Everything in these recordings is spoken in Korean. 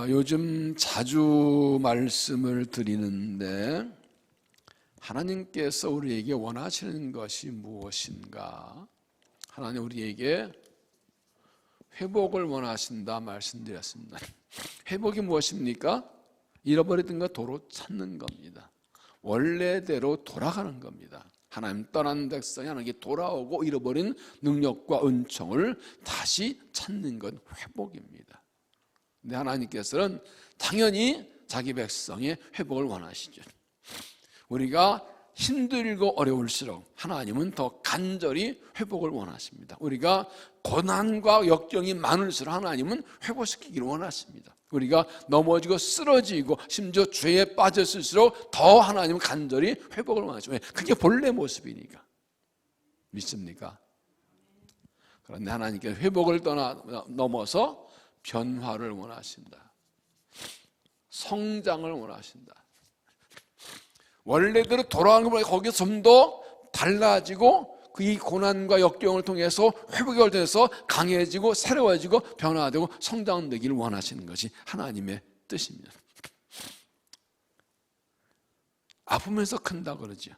요즘 자주 말씀을 드리는데 하나님께서 우리에게 원하시는 것이 무엇인가? 하나님 우리에게 회복을 원하신다 말씀드렸습니다. 회복이 무엇입니까? 잃어버리던 것 도로 찾는 겁니다. 원래대로 돌아가는 겁니다. 하나님 떠난 백성이 하나님께 돌아오고 잃어버린 능력과 은총을 다시 찾는 건 회복입니다. 근데 하나님께서는 당연히 자기 백성의 회복을 원하시죠. 우리가 힘들고 어려울수록 하나님은 더 간절히 회복을 원하십니다. 우리가 고난과 역경이 많을수록 하나님은 회복시키기를 원하십니다. 우리가 넘어지고 쓰러지고 심지어 죄에 빠졌을수록 더 하나님은 간절히 회복을 원하십니다. 그게 본래 모습이니까. 믿습니까? 그런데 하나님께 회복을 넘어서 변화를 원하신다. 성장을 원하신다. 원래대로 돌아가는 것보다 거기서 좀 더 달라지고 이 고난과 역경을 통해서 회복이 되어서 강해지고 새로워지고 변화되고 성장되기를 원하시는 것이 하나님의 뜻입니다. 아프면서 큰다 그러죠.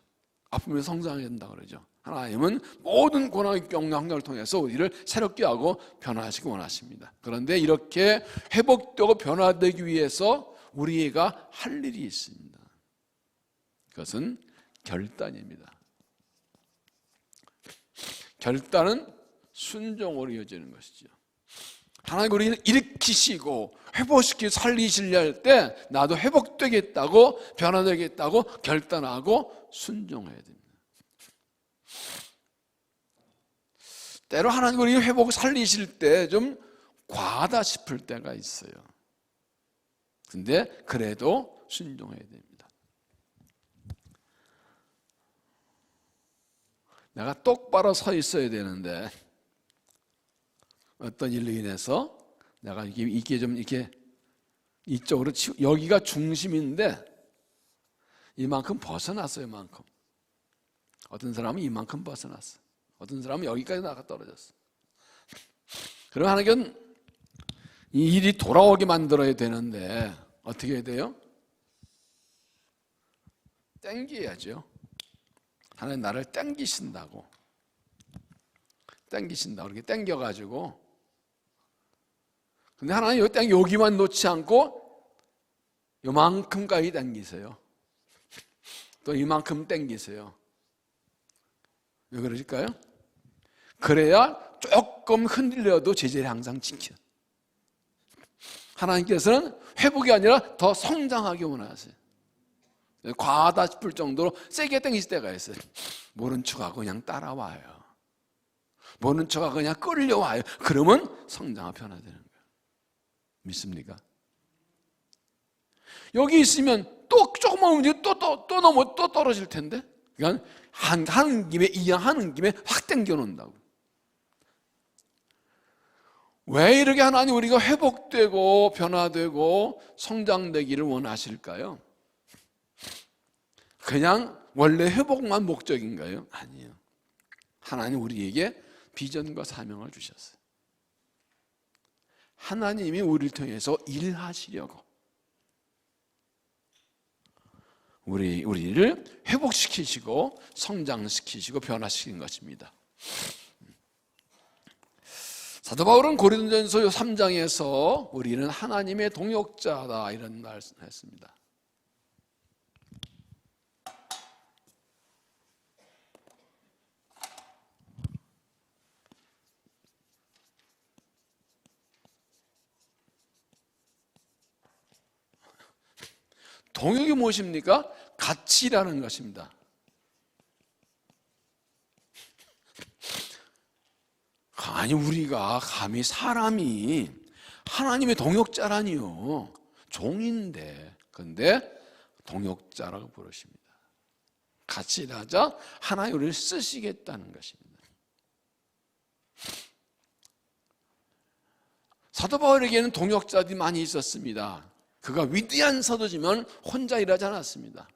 아프면서 성장한다 그러죠. 하나님은 모든 고난과 역경을 통해서 우리를 새롭게 하고 변화하시기 원하십니다. 그런데 이렇게 회복되고 변화되기 위해서 우리가 할 일이 있습니다. 그것은 결단입니다. 결단은 순종으로 이어지는 것이죠. 하나님 우리를 일으키시고 회복시키고 살리시려 할 때 나도 회복되겠다고 변화되겠다고 결단하고 순종해야 됩니다. 때로 하나님 우리 회복 살리실 때 좀 과하다 싶을 때가 있어요. 근데 그래도 순종해야 됩니다. 내가 똑바로 서 있어야 되는데 어떤 일로 인해서 내가 이게 좀 이렇게 이쪽으로 여기가 중심인데 이만큼 벗어났어요. 이만큼. 어떤 사람은 이만큼 벗어났어. 어떤 사람은 여기까지 나가 떨어졌어. 그럼 하나님은 이 일이 돌아오게 만들어야 되는데 어떻게 해야 돼요? 땡겨야죠. 하나님 나를 땡기신다고. 이렇게 땡겨가지고. 근데 하나님 여기만 놓지 않고 요만큼까지 땡기세요. 또 이만큼 땡기세요. 왜 그러실까요? 그래야 조금 흔들려도 제자리 항상 지켜. 하나님께서는 회복이 아니라 더 성장하게 원하세요. 과하다 싶을 정도로 세게 땡기실 때가 있어요. 모른 척하고 그냥 따라와요. 모른 척하고 그냥 끌려와요. 그러면 성장하고 변화되는 거예요. 믿습니까? 여기 있으면 또 조금만 움직이면 또 떨어질 텐데. 그러니까 하는 김에 이양하는 김에 확 땡겨 놓는다고. 왜 이렇게 하나님 우리가 회복되고 변화되고 성장되기를 원하실까요? 그냥 원래 회복만 목적인가요? 아니에요. 하나님 우리에게 비전과 사명을 주셨어요. 하나님이 우리를 통해서 일하시려고 우리를 회복시키시고 성장시키시고 변화시키는 것입니다. 사도 바울은 고린도전서 3장에서 우리는 하나님의 동역자다 이런 말씀을 했습니다. 동역이 무엇입니까? 같이라는 것입니다. 아니 우리가 감히 사람이 하나님의 동역자라니요. 종인데 근데 동역자라고 부르십니다. 같이 일하자 하나님 우리를 쓰시겠다는 것입니다. 사도 바울에게는 동역자들이 많이 있었습니다. 그가 위대한 사도지만 혼자 일하지 않았습니다.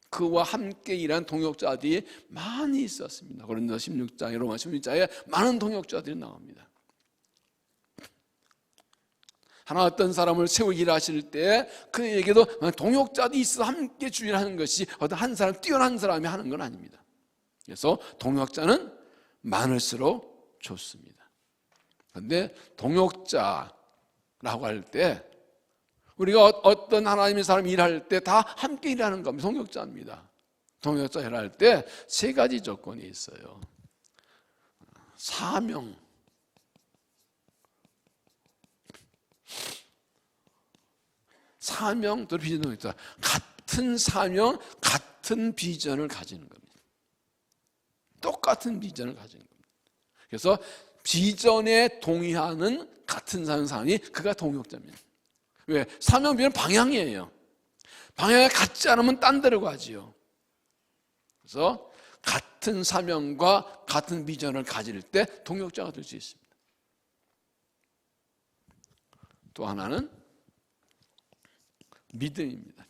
그와 함께 일한 동역자들이 많이 있었습니다. 고린도 16장에 로마 16장에 많은 동역자들이 나옵니다. 하나 어떤 사람을 세우기를 하실 때 그에게도 동역자도 있어 함께 주의를 하는 것이 어떤 한 사람 뛰어난 사람이 하는 건 아닙니다. 그래서 동역자는 많을수록 좋습니다. 그런데 동역자라고 할 때 우리가 어떤 하나님의 사람 일할 때 다 함께 일하는 겁니다. 동역자입니다. 동역자 일할 때 세 가지 조건이 있어요. 사명, 또 비전이 있다. 같은 사명, 같은 비전을 가지는 겁니다. 똑같은 비전을 가지는 겁니다. 그래서 비전에 동의하는 같은 사람이 그가 동역자입니다. 왜? 사명 비전 방향이에요. 방향이 같지 않으면 딴 데로 가지요. 그래서 같은 사명과 같은 비전을 가질 때 동역자가 될 수 있습니다. 또 하나는 믿음입니다.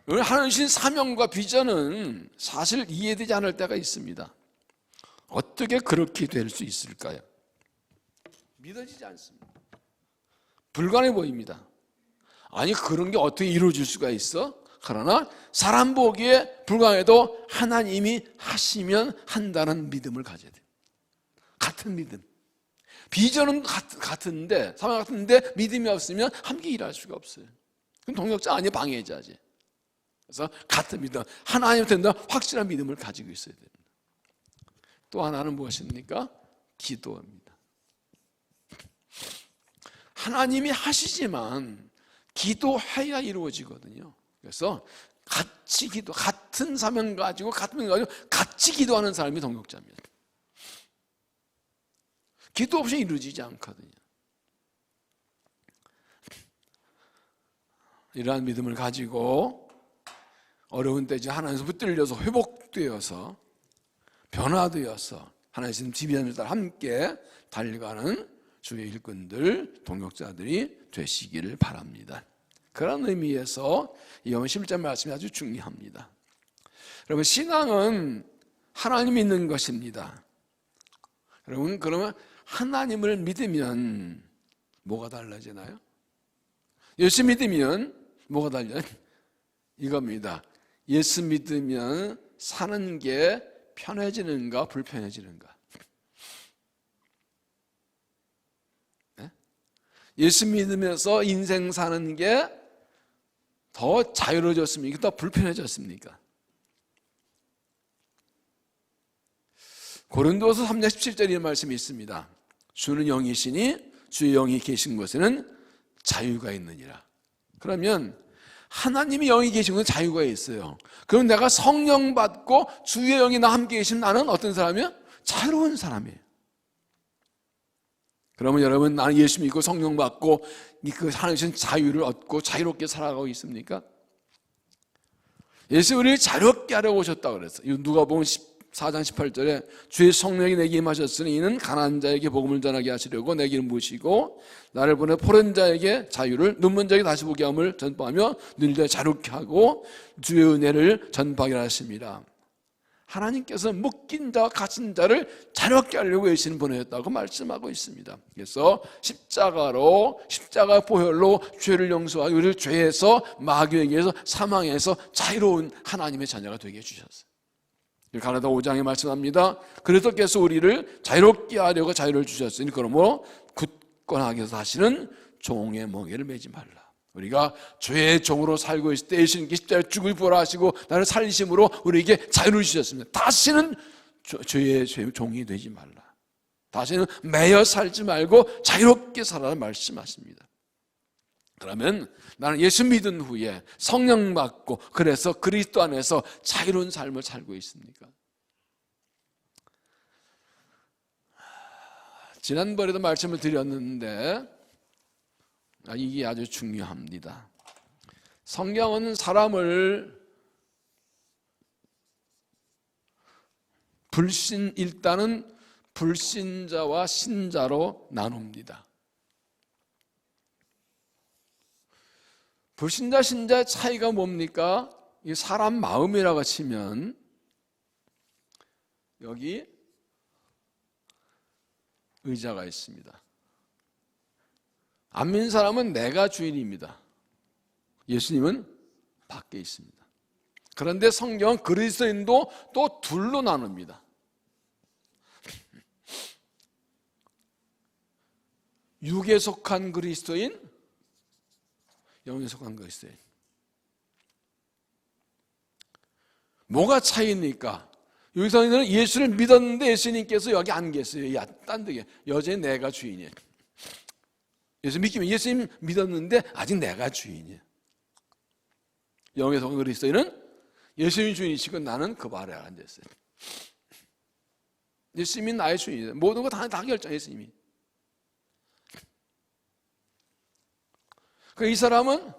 하나님 주신 사명과 비전은 사실 이해되지 않을 때가 있습니다. 어떻게 그렇게 될 수 있을까요? 믿어지지 않습니다. 불가능해 보입니다. 아니 그런 게 어떻게 이루어질 수가 있어? 그러나 사람 보기에 불가능해도 하나님이 하시면 한다는 믿음을 가져야 돼요. 같은 믿음. 비전은 같은데 사명 같은데 믿음이 없으면 함께 일할 수가 없어요. 그럼 동역자 아니에요, 방해자지. 그래서 같은 믿음, 하나님 된다 확실한 믿음을 가지고 있어야 됩니다. 또 하나는 무엇입니까? 기도입니다. 하나님이 하시지만 기도해야 이루어지거든요. 그래서 같이 기도, 같은 사명 가지고 같이 기도하는 사람이 동역자입니다. 기도 없이 이루어지지 않거든요. 이러한 믿음을 가지고 어려운 때 하나님에서 붙들려서 회복되어서 변화되어서 하나님 지변을 따라 함께 달려가는 주의 일꾼들, 동역자들이 되시기를 바랍니다. 그런 의미에서 이 11절 말씀이 아주 중요합니다. 여러분, 신앙은 하나님 믿는 것입니다. 여러분, 그러면 하나님을 믿으면 뭐가 달라지나요? 예수 믿으면 뭐가 달라요? 이겁니다. 예수 믿으면 사는 게 편해지는가 불편해지는가? 네? 예수 믿으면서 인생 사는 게 더 자유로워졌습니까? 더 불편해졌습니까? 고린도서 3장 17절에 이런 말씀이 있습니다. 주는 영이시니 주의 영이 계신 곳에는 자유가 있느니라. 그러면 하나님이 영이 계신 곳에 자유가 있어요. 그럼 내가 성령 받고 주의 영이 나와 함께 계시면 나는 어떤 사람이에요? 자유로운 사람이에요. 그러면 여러분, 나는 예수 믿고 성령 받고 그 하나님 주신 자유를 얻고 자유롭게 살아가고 있습니까? 예수 우리를 자유롭게 하려고 오셨다고 그랬어요. 누가복음 4장 18절에 주의 성령이 내게 임하셨으니 이는 가난한 자에게 복음을 전하게 하시려고 내 길을 모시고 나를 보내 포른 자에게 자유를, 눈먼 자에게 다시 보게 함을 전파하며 눈을 자 자유롭게 하고 주의 은혜를 전파하게 하십니다. 하나님께서 묶인 자와 갇힌 자를 자유롭게 하려고 예수님 보내셨다고 말씀하고 있습니다. 그래서 십자가 보혈로 죄를 용서하고 우리를 죄에서 마귀에게서 사망에서 자유로운 하나님의 자녀가 되게 해주셨어요. 가라다 5장에 말씀합니다. 그래서 계속 우리를 자유롭게 하려고 자유를 주셨으니 그러므로 굳건하게 사시는 종의 멍에를 매지 말라. 우리가 죄의 종으로 살고 있을 때 예수님께 십자가에 죽을 부활하시고 나를 살리심으로 우리에게 자유를 주셨습니다. 다시는 죄의 종이 되지 말라. 다시는 매여 살지 말고 자유롭게 살아라 말씀하십니다. 그러면 나는 예수 믿은 후에 성령 받고 그래서 그리스도 안에서 자유로운 삶을 살고 있습니까? 지난번에도 말씀을 드렸는데 이게 아주 중요합니다. 성경은 사람을 일단은 불신자와 신자로 나눕니다. 불신자, 신자의 차이가 뭡니까? 이 사람 마음이라고 치면 여기 의자가 있습니다. 안 믿는 사람은 내가 주인입니다. 예수님은 밖에 있습니다. 그런데 성경은 그리스도인도 또 둘로 나눕니다. 육에 속한 그리스도인, 영에 속한 그리스도인. 뭐가 차이입니까? 여기서는 예수를 믿었는데 예수님께서 여기 안 계세요. 딴 데게. 여전히 내가 주인이에요. 예수 믿기면 예수님 믿었는데 아직 내가 주인이에요. 영에 속한 그리스도인은 예수님이 주인이시고 나는 그 발에 앉아있어요. 예수님이 나의 주인이에요. 모든 거 다 결정해 예수님이. 이 사람은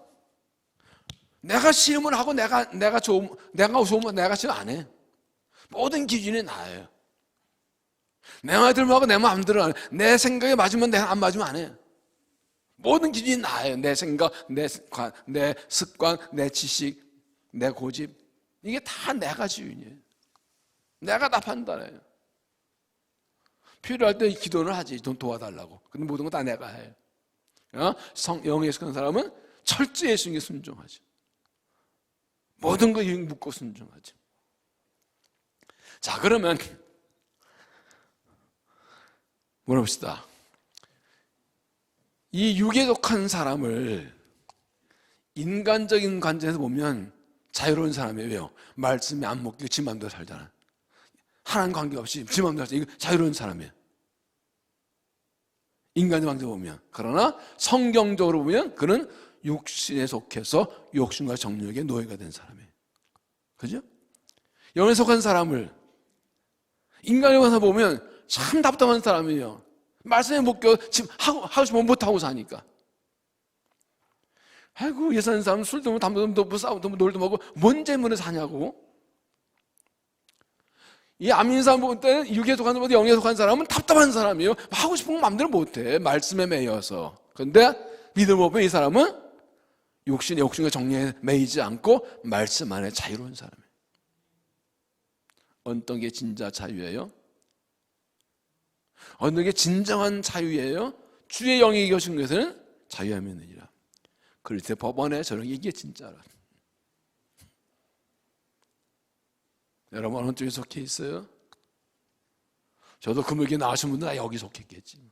내가 시험을 하고 내가 좋으면 내가 시험 안 해. 모든 기준이 나예요. 내 마음대로 하고 내 마음대로 안 해. 내 생각에 맞으면 내가 안 맞으면 안 해. 모든 기준이 나예요. 내 생각, 내 습관, 내 지식, 내 고집. 이게 다 내가 주인이에요. 내가 다 판단해요. 필요할 때 기도를 하지. 좀 도와달라고. 근데 모든 거 다 내가 해요. 영에 속한 사람은 철저히 예수님께 순종하죠. 모든 거 묻고 순종하죠. 자, 그러면 물어봅시다. 이 육에 속한 사람을 인간적인 관점에서 보면 자유로운 사람이에요. 왜요? 말씀이 안 먹히고 지 마음대로 살잖아. 하나님 관계없이 지 마음대로 살잖아. 이거 자유로운 사람이에요. 인간의 관점으로 보면. 그러나 성경적으로 보면 그는 육신에 속해서 욕심과 정욕의 노예가 된 사람이에요. 그죠? 영에 속한 사람을 인간에 관해서 보면 참 답답한 사람이에요. 말씀에 못 껴, 지금 하고 싶으면 못하고 사니까. 아이고, 예사는 사람 술도 먹고 담배도 먹고 싸움도 먹고 놀도 먹고 뭔 재물에 사냐고. 이 안 믿는 사람 볼 때는 육에 속한 사람보다 영에 속한 사람은 답답한 사람이에요. 하고 싶은 거 마음대로 못해. 말씀에 매여서. 그런데 믿음 보면 이 사람은 욕심과 정욕에 매이지 않고 말씀 안에 자유로운 사람이에요. 어떤 게 진짜 자유예요? 어느 게 진정한 자유예요? 주의 영이 계신 것은 자유함이니라. 그리스도의 법원에 저런 게 이게 진짜라. 여러분 어느 쪽에 속해 있어요? 저도 금요일에 나오신 분들 여기 속했겠지.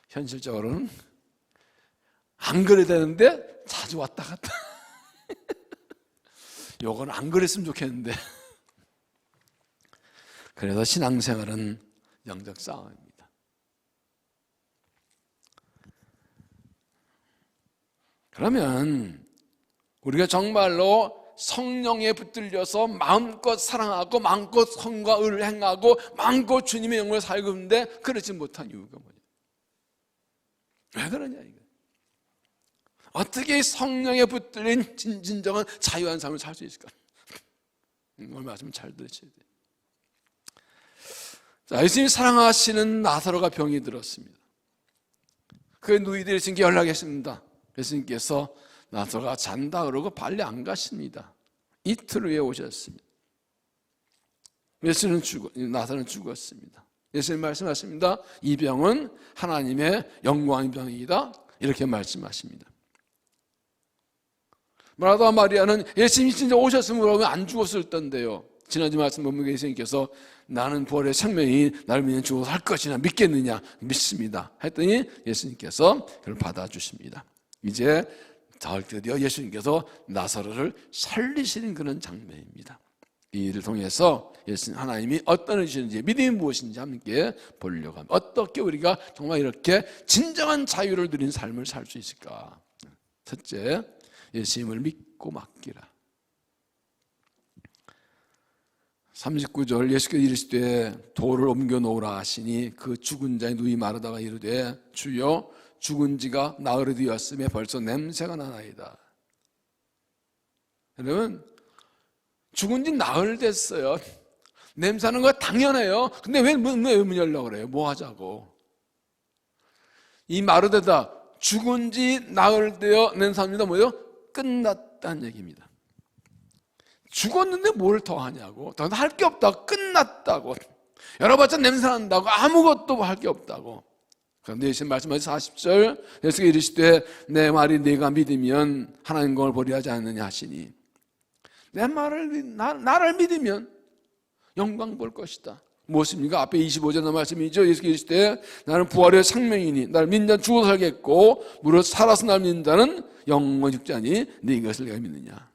현실적으로는 안 그래야 되는데 자주 왔다 갔다. 요건 안 그랬으면 좋겠는데. 그래서 신앙생활은 영적 싸움입니다. 그러면 우리가 정말로 성령에 붙들려서 마음껏 사랑하고 마음껏 선과 의를 행하고 마음껏 주님의 영을 살고 있는데 그러지 못한 이유가 뭐냐? 왜 그러냐 이거? 어떻게 성령에 붙들린 진정한 자유한 삶을 살 수 있을까? 오늘 말씀 잘 들으셔야 돼요. 자, 예수님이 사랑하시는 나사로가 병이 들었습니다. 그 누이들이 예수님께 연락했습니다. 예수님께서 나사로가 잔다 그러고 빨리 안 가십니다. 이틀 후에 오셨습니다. 나사로는 죽었습니다. 예수님 말씀하십니다. 이 병은 하나님의 영광의 병이다. 이렇게 말씀하십니다. 마르다 마리아는 예수님이 진짜 오셨으면 그러면 안 죽었을 텐데요. 지난주 말씀 보면 예수님께서 나는 부활의 생명이 나를 믿는 죽어서 할 것이냐 믿겠느냐? 믿습니다. 했더니 예수님께서 그걸 받아주십니다. 이제 드디어 예수님께서 나사로를 살리시는 그런 장면입니다. 이 일을 통해서 하나님이 어떤 일이신지 믿음이 무엇인지 함께 보려고 합니다. 어떻게 우리가 정말 이렇게 진정한 자유를 누린 삶을 살 수 있을까? 첫째, 예수님을 믿고 맡기라. 39절 예수께서 이르시되 돌을 옮겨 놓으라 하시니 그 죽은 자의 누이 마르다가 이르되 주여 죽은 지가 나흘이 되었음에 벌써 냄새가 나나이다. 여러분 죽은 지 나흘 됐어요. 냄새나는 거 당연해요. 근데 왜 문 열려고 그래요? 뭐 하자고. 이 마르다다 죽은 지 나흘 되어 냄새납니다. 뭐예요? 끝났다는 얘기입니다. 죽었는데 뭘 더 하냐고. 더 할 게 없다고. 끝났다고. 열어봤자 냄새 난다고. 아무것도 할 게 없다고. 그런데 예수님 말씀하신 40절 예수께서 이르시되 내 말이 네가 믿으면 하나님 공을 보리 하지 않느냐 하시니 내 말을 나를 믿으면 영광 볼 것이다. 무엇입니까? 앞에 25절 말씀이죠. 예수께서 이르시되 나는 부활의 생명이니 나를 믿는 자는 죽어도 살겠고 무릇 살아서 나를 믿는 자는 영원히 죽지 아니 네 이것을 내가 믿느냐.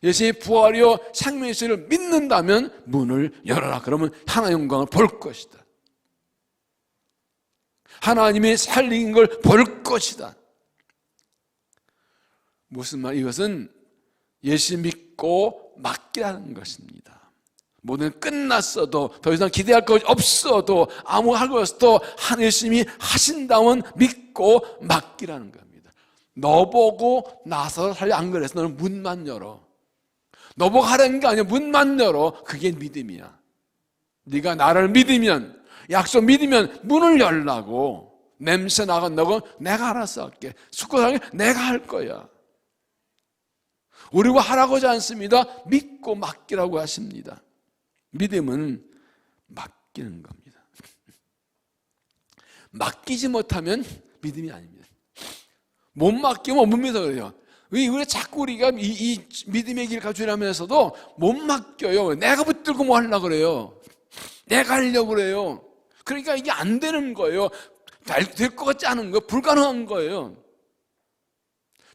예수님이 부활이요 생명이시를 믿는다면 문을 열어라. 그러면 하나님의 영광을 볼 것이다. 하나님이 살린 걸 볼 것이다. 무슨 말? 이것은 예수 믿고 맡기라는 것입니다. 모든 끝났어도 더 이상 기대할 것 없어도 아무 할 것 없어도 예수님이 하신다면 믿고 맡기라는 겁니다. 너 보고 나서 살려 안 그래서 너는 문만 열어. 너 보고 하라는 게 아니야. 문만 열어. 그게 믿음이야. 네가 나를 믿으면 약속 믿으면 문을 열라고. 냄새 나간다고 내가 알아서 할게. 숙고하게 내가 할 거야. 우리가 하라고 하지 않습니다. 믿고 맡기라고 하십니다. 믿음은 맡기는 겁니다. 맡기지 못하면 믿음이 아닙니다. 못 맡기면 못 믿어 그래요. 왜 자꾸 우리가 이 믿음의 길 가주라면서도 못 맡겨요. 내가 붙들고 뭐 하려고 그래요. 내가 하려고 그래요. 그러니까 이게 안 되는 거예요. 될 것 같지 않은 거예요. 불가능한 거예요.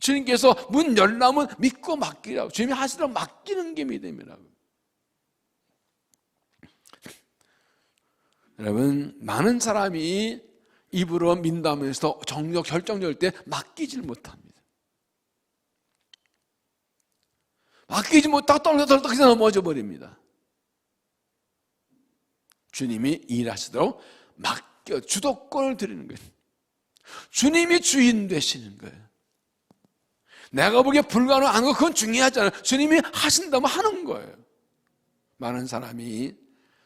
주님께서 문 열라면 믿고 맡기라고. 주님이 하시라고 맡기는 게 믿음이라고. 여러분, 많은 사람이 입으로 민다면서 정력 결정될 때 맡기질 못합니다. 맡기지 못하고 떨어떨떡 넘어져 버립니다. 주님이 일하시도록 맡겨 주도권을 드리는 거예요. 주님이 주인 되시는 거예요. 내가 보기에 불가능한 거 그건 중요하지 않아요. 주님이 하신다면 하는 거예요. 많은 사람이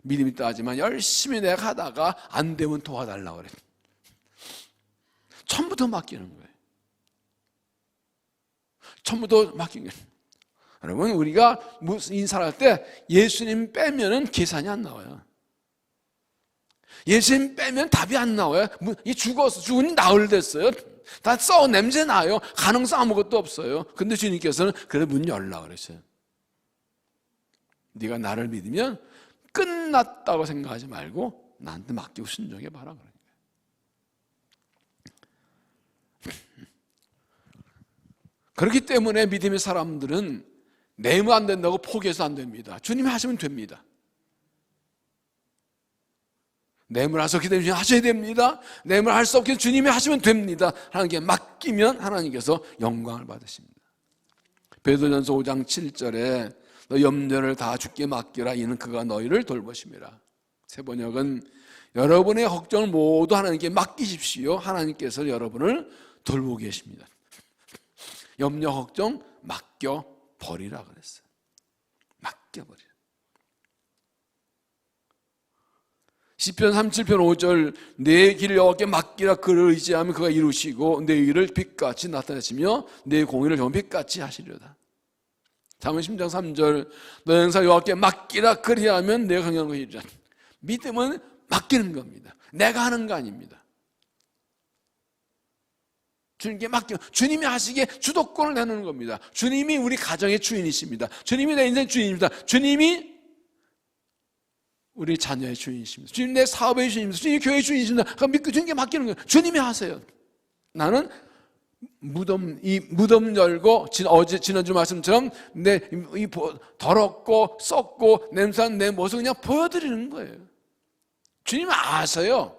믿음이 있다 하지만 열심히 내가 하다가 안 되면 도와달라고 그래요. 처음부터 맡기는 거예요. 처음부터 맡기는 거예요. 여러분, 우리가 무슨 인사를 할 때 예수님 빼면은 계산이 안 나와요. 예수님 빼면 답이 안 나와요. 이 죽으니 나흘 됐어요. 다 썩어 냄새 나요. 가능성 아무것도 없어요. 근데 주님께서는 그래 문 열라 그랬어요. 네가 나를 믿으면 끝났다고 생각하지 말고 나한테 맡기고 순종해 봐라 그런 거예요. 그렇기 때문에 믿음의 사람들은 내면 안 된다고 포기해서 안 됩니다. 주님이 하시면 됩니다. 내물 할 수 없기 때문에 하셔야 됩니다. 내물 할 수 없기 때문에 주님이 하시면 됩니다. 하나님께 맡기면 하나님께서 영광을 받으십니다. 베드로전서 5장 7절에 너 염려를 다 주께 맡기라 이는 그가 너희를 돌보심이라. 새 번역은 여러분의 걱정을 모두 하나님께 맡기십시오. 하나님께서 여러분을 돌보고 계십니다. 염려 걱정 맡겨버리라 그랬어요. 맡겨버리라. 시편 37편 5절 내 길을 여호와께 맡기라 그를 의지하면 그가 이루시고 내 일을 빛같이 나타내시며 내 공의를 정 빛같이 하시려다. 잠언 10장 3절 너의 행사 여호와께 맡기라 그리하면 내가 강력한 것이 이르리라. 믿음은 맡기는 겁니다. 내가 하는 거 아닙니다. 주님께 맡겨 주님이 하시기에 주도권을 내놓는 겁니다. 주님이 우리 가정의 주인이십니다. 주님이 내 인생의 주인입니다. 주님이 우리 자녀의 주인이십니다. 주님 내 사업의 주인입니다. 주님이 교회의 주인이십니다. 그럼 믿고 주님께 맡기는 거예요. 주님이 하세요. 나는 무덤 열고 지난주 말씀처럼 내 더럽고 썩고 냄새난 내 모습 그냥 보여드리는 거예요. 주님은 아세요.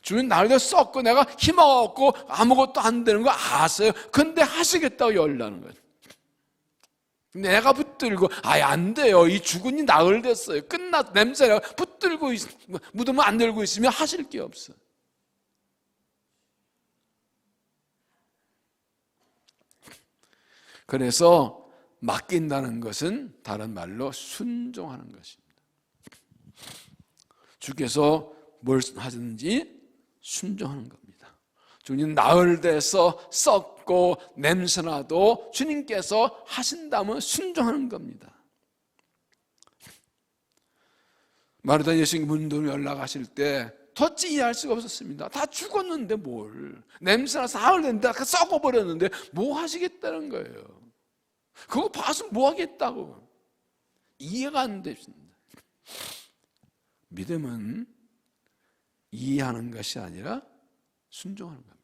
주님 나를 썩고 내가 힘없고 아무것도 안 되는 거 아세요. 근데 하시겠다고 열라는 거예요. 내가 붙들고 아예 안 돼요. 이 죽은이 나흘 됐어요. 냄새가 붙들고 무덤을 안 들고 있으면 하실 게 없어요. 그래서 맡긴다는 것은 다른 말로 순종하는 것입니다. 주께서 뭘 하든지 순종하는 겁니다. 주님 나흘 돼서 썩고 냄새나도 주님께서 하신다면 순종하는 겁니다. 마르다 예수님 문도 연락하실 때 도저히 이해할 수가 없었습니다. 다 죽었는데 뭘. 냄새나 사흘 됐는데 썩어버렸는데 뭐 하시겠다는 거예요. 그거 봐서 뭐 하겠다고. 이해가 안 됩니다. 믿음은 이해하는 것이 아니라 순종하는 겁니다.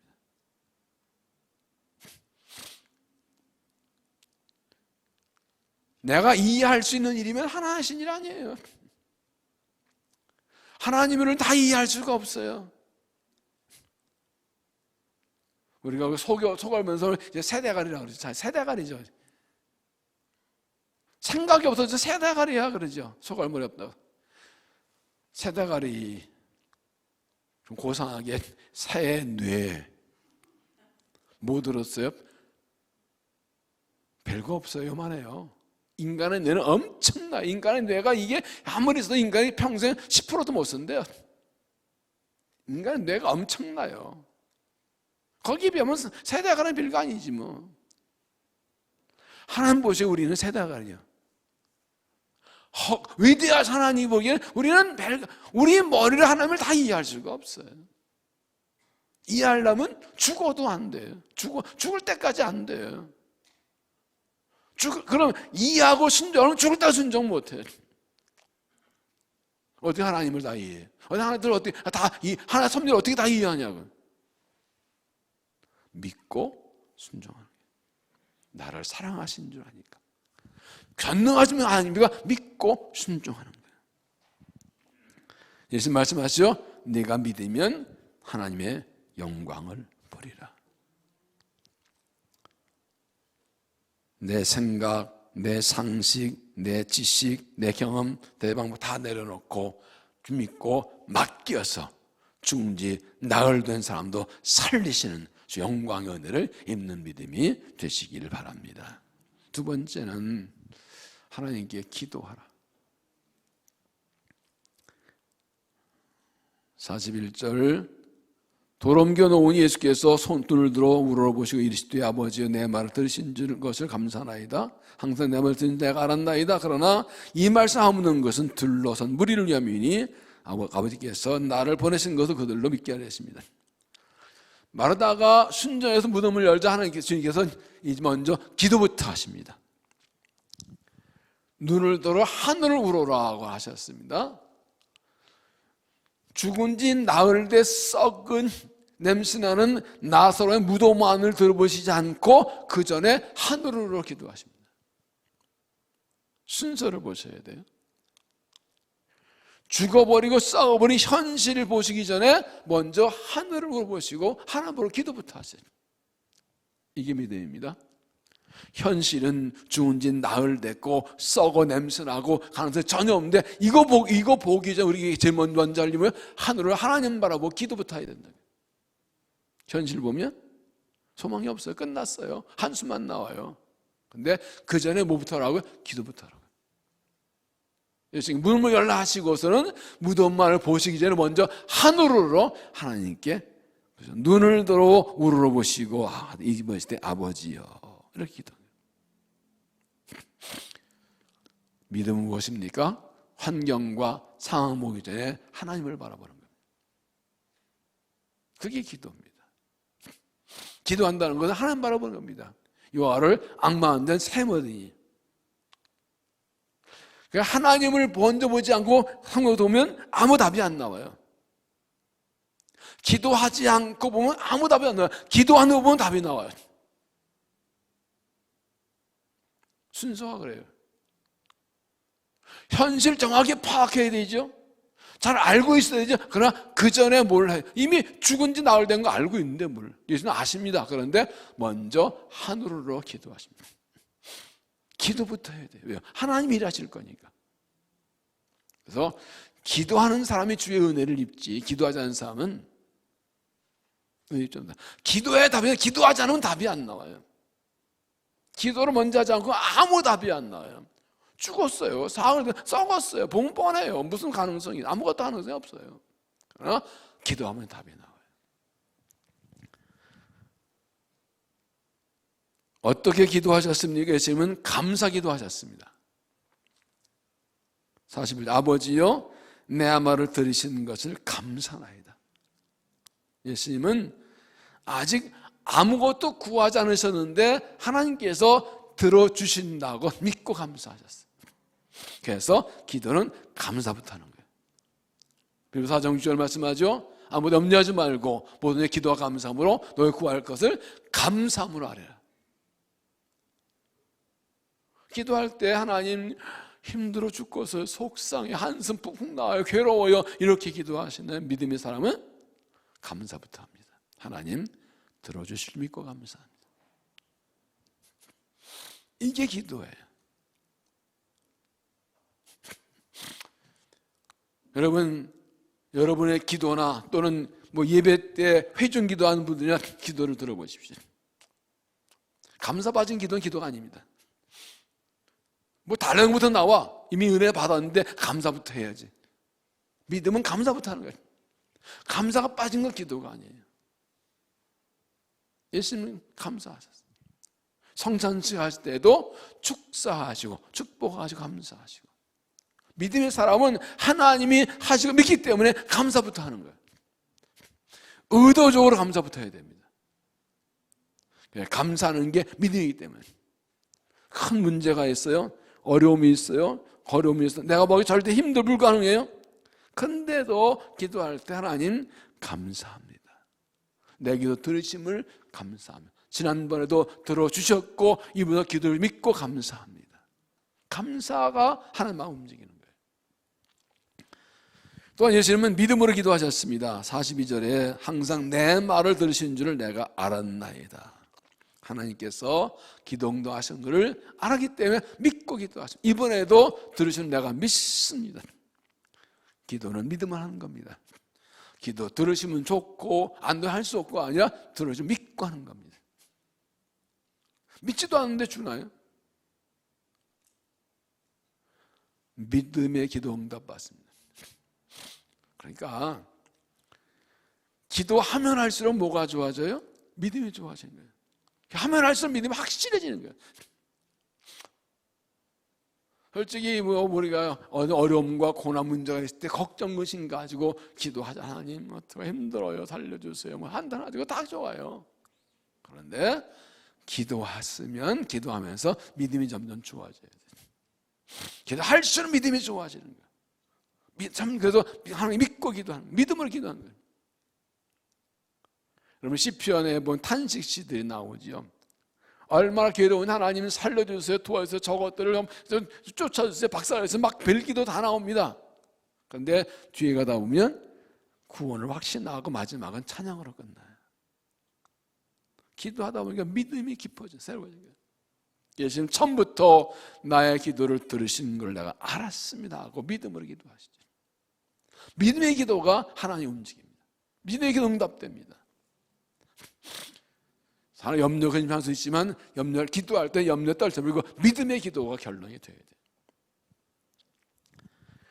내가 이해할 수 있는 일이면 하나 하신 일 아니에요. 하나님을 다 이해할 수가 없어요. 우리가 속알면서 이제 세대가리라고 그러죠. 세대가리죠. 생각이 없어서 세대가리야 그러죠. 속알머리 없다고. 세대가리, 좀 고상하게 새뇌. 뭐 들었어요? 별거 없어요. 요만해요. 인간의 뇌는 엄청나. 인간의 뇌가 이게 아무리 써도 인간이 평생 10%도 못 쓴대요. 인간의 뇌가 엄청나요. 거기에 비하면 세대가는 별거 아니지 뭐. 하나님 보시고 우리는 세대가리요. 위대하신 하나님 보기에는 우리는 우리 머리를 하나님을 다 이해할 수가 없어요. 이해하려면 죽어도 안 돼요. 죽을 때까지 안 돼요. 그럼 이해하고 순종하면 죽을 때까지 순종 못해요. 어떻게 하나님을 다 이해해? 하나님을 어떻게 하나 섭리를 어떻게 다 이해하냐고. 믿고 순종하는 거예요. 나를 사랑하신 줄 아니까. 전능하시면 하나님과 믿고 순종하는 거예요. 예수님 말씀하시죠. 네가 믿으면 하나님의 영광을 보리라. 내 생각, 내 상식, 내 지식, 내 경험, 내 방법 다 내려놓고 믿고 맡겨서 죽은 지 나흘 된 사람도 살리시는 영광의 은혜를 입는 믿음이 되시기를 바랍니다. 두 번째는 하나님께 기도하라. 41절 돌옮겨 놓으니 예수께서 손등을 들어 우러러보시고 이르시되 아버지여 내 말을 들으신 것을 감사하나이다. 항상 내 말을 듣는 내가 알았나이다. 그러나 이 말씀 하무는 것은 들러선 무리를 위함이니 아버지께서 나를 보내신 것을 그들로 믿게 하려 했습니다. 마르다가 순전해서 무덤을 열자 하나님께서 주님께서 먼저 기도부터 하십니다. 눈을 들어 하늘을 우러라고 하셨습니다. 죽은 지 나흘 돼 썩은 냄새나는 나사로의 무덤 안을 들어보시지 않고 그 전에 하늘으로 기도하십니다. 순서를 보셔야 돼요. 죽어버리고 썩어버린 현실을 보시기 전에 먼저 하늘을 보시고 하나님으로 기도부터 하세요. 이게 믿음입니다. 현실은 죽은 지 나흘 됐고 썩어 냄새나고 가능성이 전혀 없는데 이거 보기 전에 우리 제일 먼저 할 일은 하늘을 하나님 바라보고 기도부터 해야 된다. 현실 보면 소망이 없어요. 끝났어요. 한숨만 나와요. 근데 그 전에 뭐부터 하라고요? 기도부터 하라고요. 무덤을 열라 하시고서는 무덤만을 보시기 전에 먼저 하늘으로 하나님께 눈을 들어 우러러 보시고 이보실 때 아버지여 이렇게 기도해요. 믿음은 무엇입니까? 환경과 상황 보기 전에 하나님을 바라보는 겁니다. 그게 기도입니다. 기도한다는 것은 하나님 바라보는 겁니다. 요아를 악마한 된 샘어든이 하나님을 먼저 보지 않고 한국 보면 아무 답이 안 나와요. 기도하지 않고 보면 아무 답이 안 나와요. 기도하는 거 보면 답이 나와요. 순서가 그래요. 현실 정확히 파악해야 되죠. 잘 알고 있어야 되죠. 그러나 그 전에 뭘 해요? 이미 죽은 지 나흘 된 거 알고 있는데 뭘? 예수는 아십니다. 그런데 먼저 하늘으로 기도하십니다. 기도부터 해야 돼요. 왜요? 하나님이 일하실 거니까. 그래서 기도하는 사람이 주의 은혜를 입지 기도하지 않는 사람은 은혜 입지 않는다. 기도에 답이 기도하지 않으면 답이 안 나와요. 기도를 먼저 하지 않고 아무 답이 안 나와요. 죽었어요. 사흘 썩었어요. 보면 뻔해요. 무슨 가능성이 아무것도 가능성이 없어요. 그러나 기도하면 답이 나와요. 어떻게 기도하셨습니까? 예수님은 감사 기도하셨습니다. 41절 아버지여 내 말을 들으신 것을 감사나이다. 예수님은 아직 아무것도 구하지 않으셨는데 하나님께서 들어주신다고 믿고 감사하셨어요. 그래서 기도는 감사부터 하는 거예요. 빌립보서 4장 6절 말씀하죠. 아무도 염려하지 말고 모든 일 기도와 감사함으로 너희 구할 것을 감사함으로 하래라. 기도할 때 하나님 힘들어 죽겠어요, 속상해, 한숨 푹푹 나와요, 괴로워요, 이렇게 기도하시는 믿음의 사람은 감사부터 합니다. 하나님 들어주실 믿고 감사합니다. 이게 기도예요. 여러분의 기도나 또는 예배 때 회중 기도하는 분들이나 기도를 들어보십시오. 감사 빠진 기도는 기도가 아닙니다. 다른 것부터 나와. 이미 은혜 받았는데 감사부터 해야지. 믿음은 감사부터 하는 거예요. 감사가 빠진 건 기도가 아니에요. 예수님은 감사하셨어요. 성찬식 하실 때도 축사하시고 축복하시고 감사하시고. 믿음의 사람은 하나님이 하시고 믿기 때문에 감사부터 하는 거예요. 의도적으로 감사부터 해야 됩니다. 감사하는 게 믿음이기 때문에. 큰 문제가 있어요. 어려움이 있어요. 거려움이 있어요. 내가 보기 절대 힘도 불가능해요. 근데도 기도할 때 하나님 감사합니다. 내 기도 들으심을 감사합니다. 지난번에도 들어주셨고 이번에 기도를 믿고 감사합니다. 감사가 하나님 마음 움직이는 거예요. 또한 예수님은 믿음으로 기도하셨습니다. 42절에 항상 내 말을 들으신 줄을 내가 알았나이다. 하나님께서 기도 하신 것을 알았기 때문에 믿고 기도하십니다. 이번에도 들으시는 내가 믿습니다. 기도는 믿음을 하는 겁니다. 기도 들으시면 좋고 안 할 수 없고 아니라 들으시면 믿고 하는 겁니다. 믿지도 않는데 주나요? 믿음의 기도 응답 받습니다. 그러니까 기도하면 할수록 뭐가 좋아져요? 믿음이 좋아지는 거예요. 하면 할수록 믿음이 확실해지는 거예요. 솔직히 우리가 어려움과 고난 문제가 있을 때 걱정 의심 가지고 기도하자. 하나님 어떻게 힘들어요, 살려주세요, 한단 가지고 다 좋아요. 그런데 기도하시면 기도하면서 믿음이 점점 좋아져야 돼요. 기도할수록 믿음이 좋아지는 거예요. 참 그래서 하나님 믿고 기도하는, 믿음으로 기도하는 거예요. 여러분 시편에 보면 탄식시들이 나오죠. 얼마나 괴로운 하나님 살려주세요, 도와주세요, 저것들을 쫓아주세요, 박살내주세요, 막 별기도 다 나옵니다. 그런데 뒤에 가다 보면 구원을 확신하고 마지막은 찬양으로 끝나요. 기도하다 보니까 믿음이 깊어져요. 새로워져요. 예수님 처음부터 나의 기도를 들으신 걸 내가 알았습니다 하고 믿음으로 기도하시죠. 믿음의 기도가 하나님 움직입니다. 믿음의 기도 응답됩니다. 사람 염려 근심할 수 있지만 염려를 기도할 때 염려 떨쳐버리고 믿음의 기도가 결론이 되어야 돼요.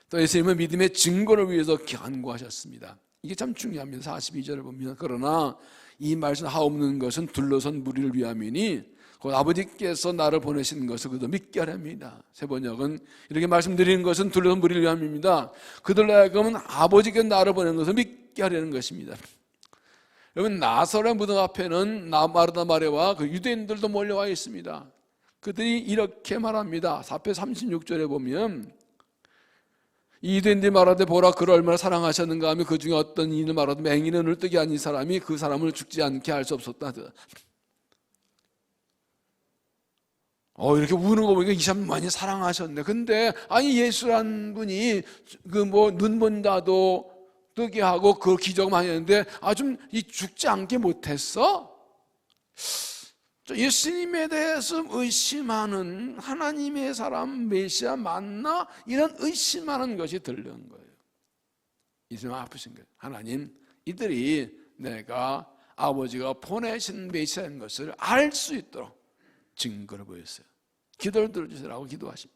또 예수님은 믿음의 증거를 위해서 간구하셨습니다. 이게 참 중요합니다. 42절을 보면 그러나 이 말씀 하옵는 것은 둘러선 무리를 위함이니 곧 아버지께서 나를 보내신 것을 그도 믿게 하렵니다. 세 번역은 이렇게 말씀드리는 것은 둘러선 무리를 위함입니다. 그들로 하여금은 아버지께서 나를 보낸 것을 믿게 하려는 것입니다. 여러분 나사렛 무덤 앞에는 마르다 마리아와 그 유대인들도 몰려와 있습니다. 그들이 이렇게 말합니다. 4편 36절에 보면 이 유대인들이 말하되 보라 그를 얼마나 사랑하셨는가 하며 그 중에 어떤 이는 말하되 맹인은 을뜨기 아닌 사람이 그 사람을 죽지 않게 할 수 없었다. 이렇게 우는 거 보니까 이 사람 많이 사랑하셨네. 근데 아니 예수란 분이 눈 본 자도 뜨게 하고 그 기적 많이 했는데 좀 죽지 않게 못했어? 예수님에 대해서 의심하는 하나님의 사람 메시아 맞나? 이런 의심하는 것이 들려온 거예요. 예수님 아프신 거예요. 하나님 이들이 내가 아버지가 보내신 메시아인 것을 알 수 있도록 증거를 보였어요. 기도를 들어주시라고 기도하십니다.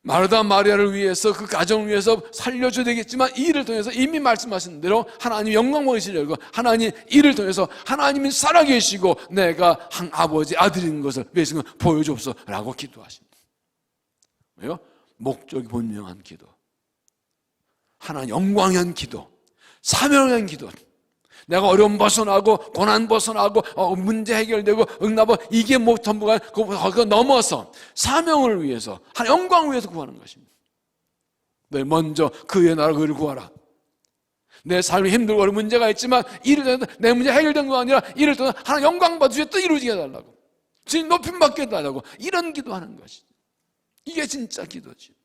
마르다 마리아를 위해서 그 가정을 위해서 살려줘야 되겠지만 이 일을 통해서 이미 말씀하신 대로 하나님 영광 보이시려고 하나님 이를 통해서 하나님이 살아계시고 내가 한 아버지 아들인 것을 보여주옵소서라고 기도하십니다. 왜요? 목적이 분명한 기도. 하나님 영광현 기도, 사명현 기도, 내가 어려움 벗어나고 고난 벗어나고 문제 해결되고 응답하고 이게 뭐 전부가 그거 넘어서 사명을 위해서 하나님 영광을 위해서 구하는 것입니다. 네, 먼저 그의 나라 그를 구하라. 내 삶이 힘들고 어려운 문제가 있지만 이를 내 문제 해결된 거 아니라 이를 통해 하나님 영광 받으시고 뜻 이루어지게 해달라고, 주님 높임 받게 해달라고, 이런 기도하는 것이죠. 이게 진짜 기도지.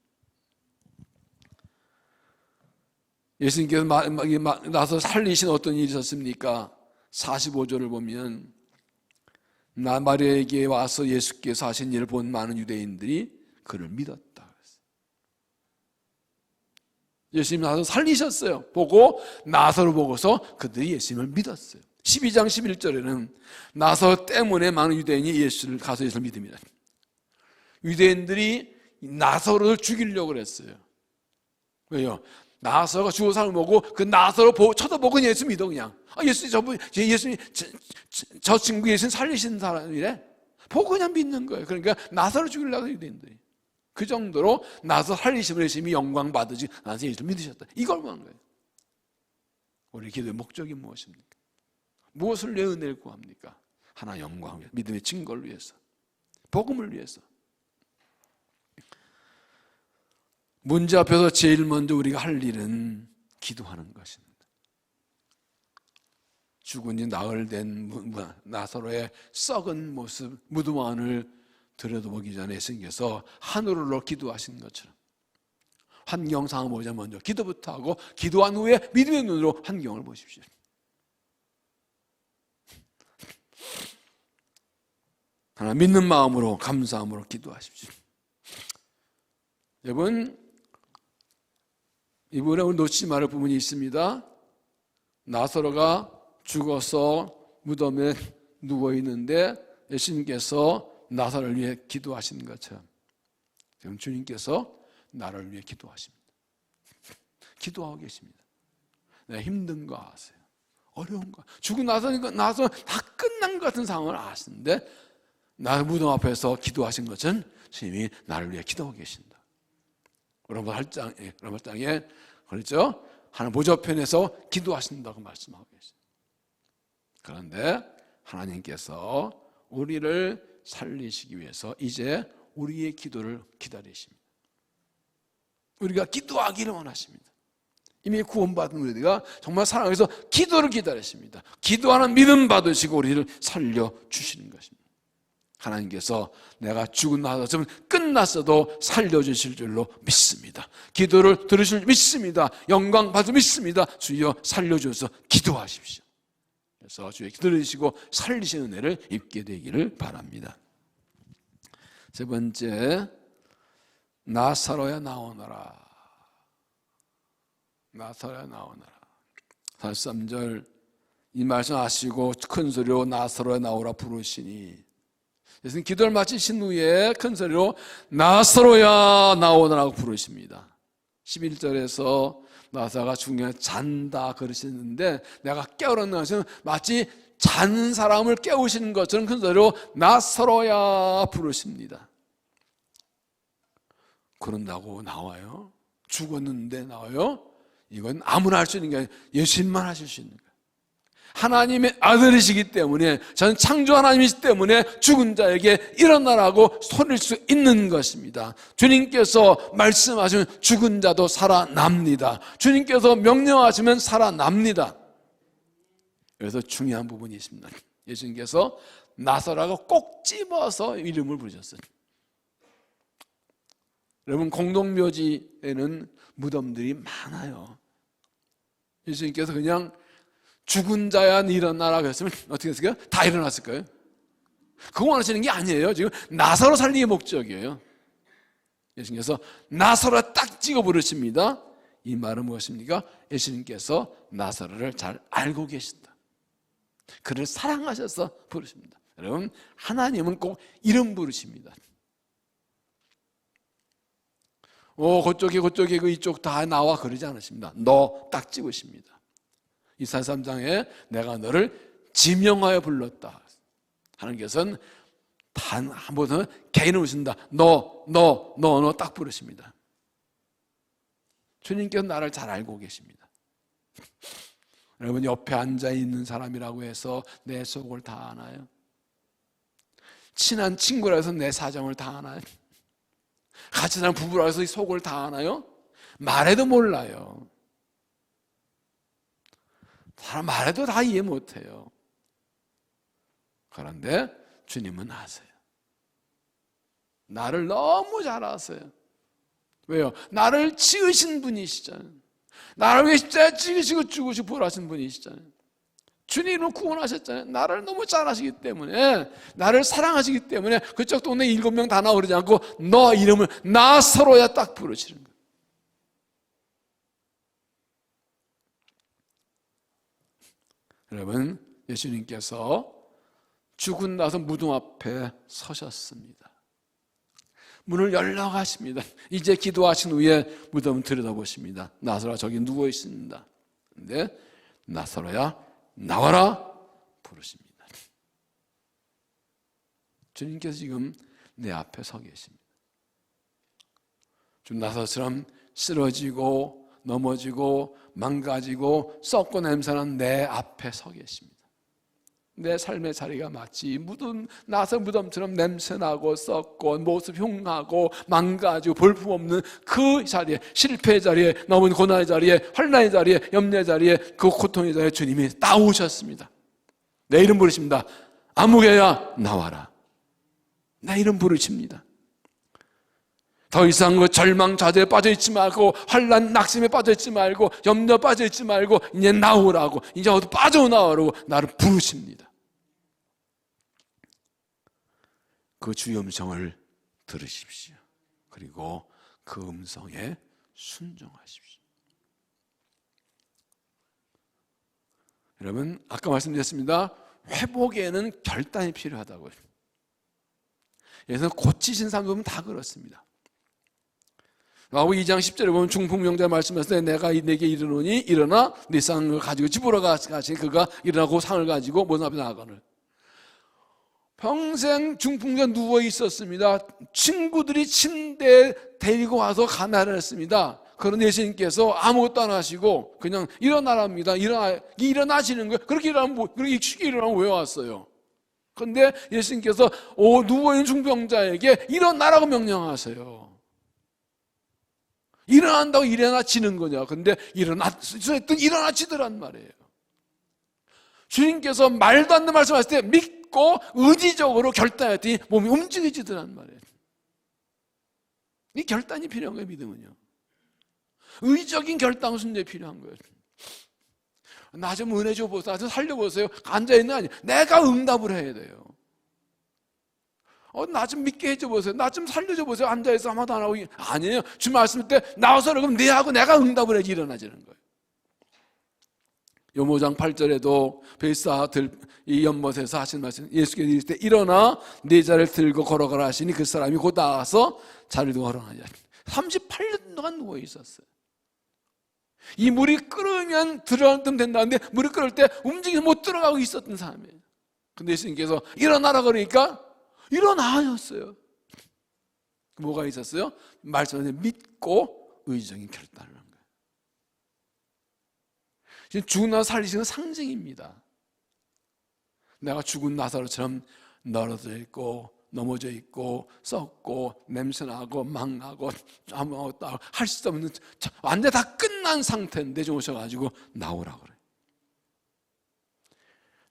예수님께서 나서 살리신 어떤 일이 있었습니까? 45절을 보면 마리아에게 와서 예수께서 하신 일을 본 많은 유대인들이 그를 믿었다. 예수님 나서 살리셨어요. 보고 나서를 보고서 그들이 예수님을 믿었어요. 12장 11절에는 나서 때문에 많은 유대인이 예수를 가서 예수를 믿습니다. 유대인들이 나서를 죽이려고 그랬어요. 왜요? 나서가 죽은 사람을 보고 그 나서를 쳐다보고 예수 믿어 그냥. 예수님 저 친구 예수님 살리신 사람이래. 보고 그냥 믿는 거예요. 그러니까 나서를 죽이려고 유대인들이. 그 정도로 나서 살리심을 예수님이 영광 받으시 나서 예수를 믿으셨다. 이걸 구한 거예요. 우리 기도의 목적이 무엇입니까? 무엇을 내 은혜를 구합니까? 하나 영광을 위해서, 믿음의 증거를 위해서, 복음을 위해서. 문제 앞에서 제일 먼저 우리가 할 일은 기도하는 것입니다. 죽은 지 나흘 된 나사로의 썩은 모습, 무덤 안을 들여다보기 전에 예수님께서 하늘로 기도하신 것처럼 환경 상황 보자 먼저 기도부터 하고 기도한 후에 믿음의 눈으로 환경을 보십시오. 하나 믿는 마음으로 감사함으로 기도하십시오. 여러분, 이번에 우리 놓치지 말을 부분이 있습니다. 나사로가 죽어서 무덤에 누워 있는데 예수님께서 나사로를 위해 기도하신 것처럼 지금 주님께서 나를 위해 기도하십니다. 기도하고 계십니다. 내가 힘든 거 아세요. 어려운 거. 죽고 나서 다 끝난 것 같은 상황을 아시는데 나 무덤 앞에서 기도하신 것은 주님이 나를 위해 기도하고 계신다. 여러분 할장에 그렇죠? 하나님 보좌편에서 기도하신다고 말씀하고 계십니다. 그런데 하나님께서 우리를 살리시기 위해서 이제 우리의 기도를 기다리십니다. 우리가 기도하기를 원하십니다. 이미 구원받은 우리가 정말 사랑해서 기도를 기다리십니다. 기도하는 믿음 받으시고 우리를 살려주시는 것입니다. 하나님께서 내가 죽은 나서면 끝났어도 살려주실 줄로 믿습니다. 기도를 들으실 줄 믿습니다. 영광 받을 믿습니다. 주여 살려주셔서 기도하십시오. 그래서 주의 기도를 들으시고 살리시는 은혜를 입게 되기를 바랍니다. 세 번째, 나사로야 나오너라. 나사로야 나오너라. 43절 이 말씀 하시고 큰 소리로 나사로야 나오라 부르시니 예수님 기도를 마치신 후에 큰 소리로 나사로야 나오너라고 부르십니다. 11절에서 나사로가 중간에 잔다 그러시는데 내가 깨우는 것은 마치 잔 사람을 깨우시는 것처럼 큰 소리로 나사로야 부르십니다. 그런다고 나와요? 죽었는데 나와요? 이건 아무나 할 수 있는 게 아니라 예수님만 하실 수 있는 거예요. 하나님의 아들이시기 때문에, 저는 창조 하나님이시기 때문에 죽은 자에게 일어나라고 소릴 수 있는 것입니다. 주님께서 말씀하시면 죽은 자도 살아납니다. 주님께서 명령하시면 살아납니다. 그래서 중요한 부분이 있습니다. 예수님께서 나사로라고 꼭 집어서 이름을 부르셨어요. 여러분, 공동묘지에는 무덤들이 많아요. 예수님께서 그냥 죽은 자야 일어나라 그랬으면 어떻게 했을까요? 다 일어났을 거예요. 그거 원하시는 게 아니에요. 지금 나사로 살리기 목적이에요. 예수님께서 나사로 딱 찍어 부르십니다. 이 말은 무엇입니까? 예수님께서 나사로를 잘 알고 계신다. 그를 사랑하셔서 부르십니다. 여러분, 하나님은 꼭 이름 부르십니다. 그쪽에 이쪽 다 나와 그러지 않으십니다. 너 딱 찍으십니다. 이사야 3장에 내가 너를 지명하여 불렀다. 하나님께서는 단 한 번은 개인을 부르신다. 너 딱 부르십니다. 주님께서 나를 잘 알고 계십니다. 여러분, 옆에 앉아있는 사람이라고 해서 내 속을 다 아나요? 친한 친구라 해서 내 사정을 다 아나요? 같이 사는 부부라 해서 속을 다 아나요? 말해도 몰라요. 사람 말해도 다 이해 못해요. 그런데 주님은 아세요. 나를 너무 잘 아세요. 왜요? 나를 지으신 분이시잖아요. 나를 위해 십자가에 찍으시고 죽으시고 부활하신 분이시잖아요. 주님을 구원하셨잖아요. 나를 너무 잘 아시기 때문에, 나를 사랑하시기 때문에 그쪽 동네 7명 다 나오지 않고 너 이름을 나사로야 딱 부르시는 거예요. 여러분, 예수님께서 죽고 나서 무덤 앞에 서셨습니다. 문을 열라고 하십니다. 이제 기도하신 후에 무덤 들여다보십니다. 나사로가 저기 누워 있습니다. 근데 나사로야 나와라 부르십니다. 주님께서 지금 내 앞에 서 계십니다. 좀 나사로처럼 쓰러지고 넘어지고 망가지고 썩고 냄새나는 내 앞에 서 계십니다. 내 삶의 자리가 마치 나서 무덤처럼 냄새나고 썩고 모습 흉하고 망가지고 볼품없는 그 자리에, 실패의 자리에, 넘은 고난의 자리에, 환난의 자리에, 염려의 자리에, 그 고통의 자리에 주님이 딱 오셨습니다. 내 이름 부르십니다. 아무개야 나와라. 내 이름 부르십니다. 더 이상 그 절망 좌절에 빠져있지 말고, 환난 낙심에 빠져있지 말고, 염려 빠져있지 말고 이제 나오라고, 이제 어디 빠져나오라고 나를 부르십니다. 그 주의 음성을 들으십시오. 그리고 그 음성에 순종하십시오. 여러분, 아까 말씀드렸습니다. 회복에는 결단이 필요하다고요. 그래서 고치신 사람 보면 다 그렇습니다. 마가복음 2장 10절에 보면 중풍병자 말씀하셨을 때 내가 내게 이르노니 일어나 네 상을 가지고 집으로 가시니 그가 일어나고 상을 가지고 모든 앞에 나아가는. 평생 중풍병자 누워 있었습니다. 친구들이 침대에 데리고 와서 가난을 했습니다. 그런데 예수님께서 아무것도 안 하시고 그냥 일어나랍니다. 일어나시는 거예요. 그렇게 쉽게 일어나면 왜 왔어요? 그런데 예수님께서 누워있는 중풍병자에게 일어나라고 명령하세요. 일어난다고 일어나지는 거냐? 근데 일어나지더란 말이에요. 주님께서 말도 안 되는 말씀하실 때 믿고 의지적으로 결단했더니 몸이 움직여지더란 말이에요. 이 결단이 필요한 거예요, 믿음은요. 의지적인 결단 순종이 필요한 거예요. 나 좀 은혜 줘보세요. 나 좀 살려보세요. 앉아있는 아니에요. 내가 응답을 해야 돼요. 나 좀 믿게 해줘보세요. 나 좀 살려줘보세요. 앉아있어 아무도 안 하고. 아니에요. 주 말씀 때 나와서 그럼 내하고 내가 응답을 해야지 일어나지는 거예요. 요모장 8절에도 베이사들 이 연못에서 하신 말씀, 예수께서 이르실 때 일어나 네 자리를 들고 걸어가라 하시니 그 사람이 곧 나와서 자리를 들고 걸어가냐. 38년 동안 누워 있었어요. 이 물이 끓으면 들어가면 된다는데 물이 끓을 때 움직여서 못 들어가고 있었던 사람이에요. 근데 예수님께서 일어나라 그러니까 일어나셨어요. 뭐가 있었어요? 말씀을 믿고 의지적인 결단을 한 거예요. 지금 죽은 나사로 살리시는 상징입니다. 내가 죽은 나사로처럼 널어져 있고 넘어져 있고 썩고 냄새나고 망나고 아무것도 할 수 없는 완전 다 끝난 상태인데 좀 오셔가지고 나오라 그래요.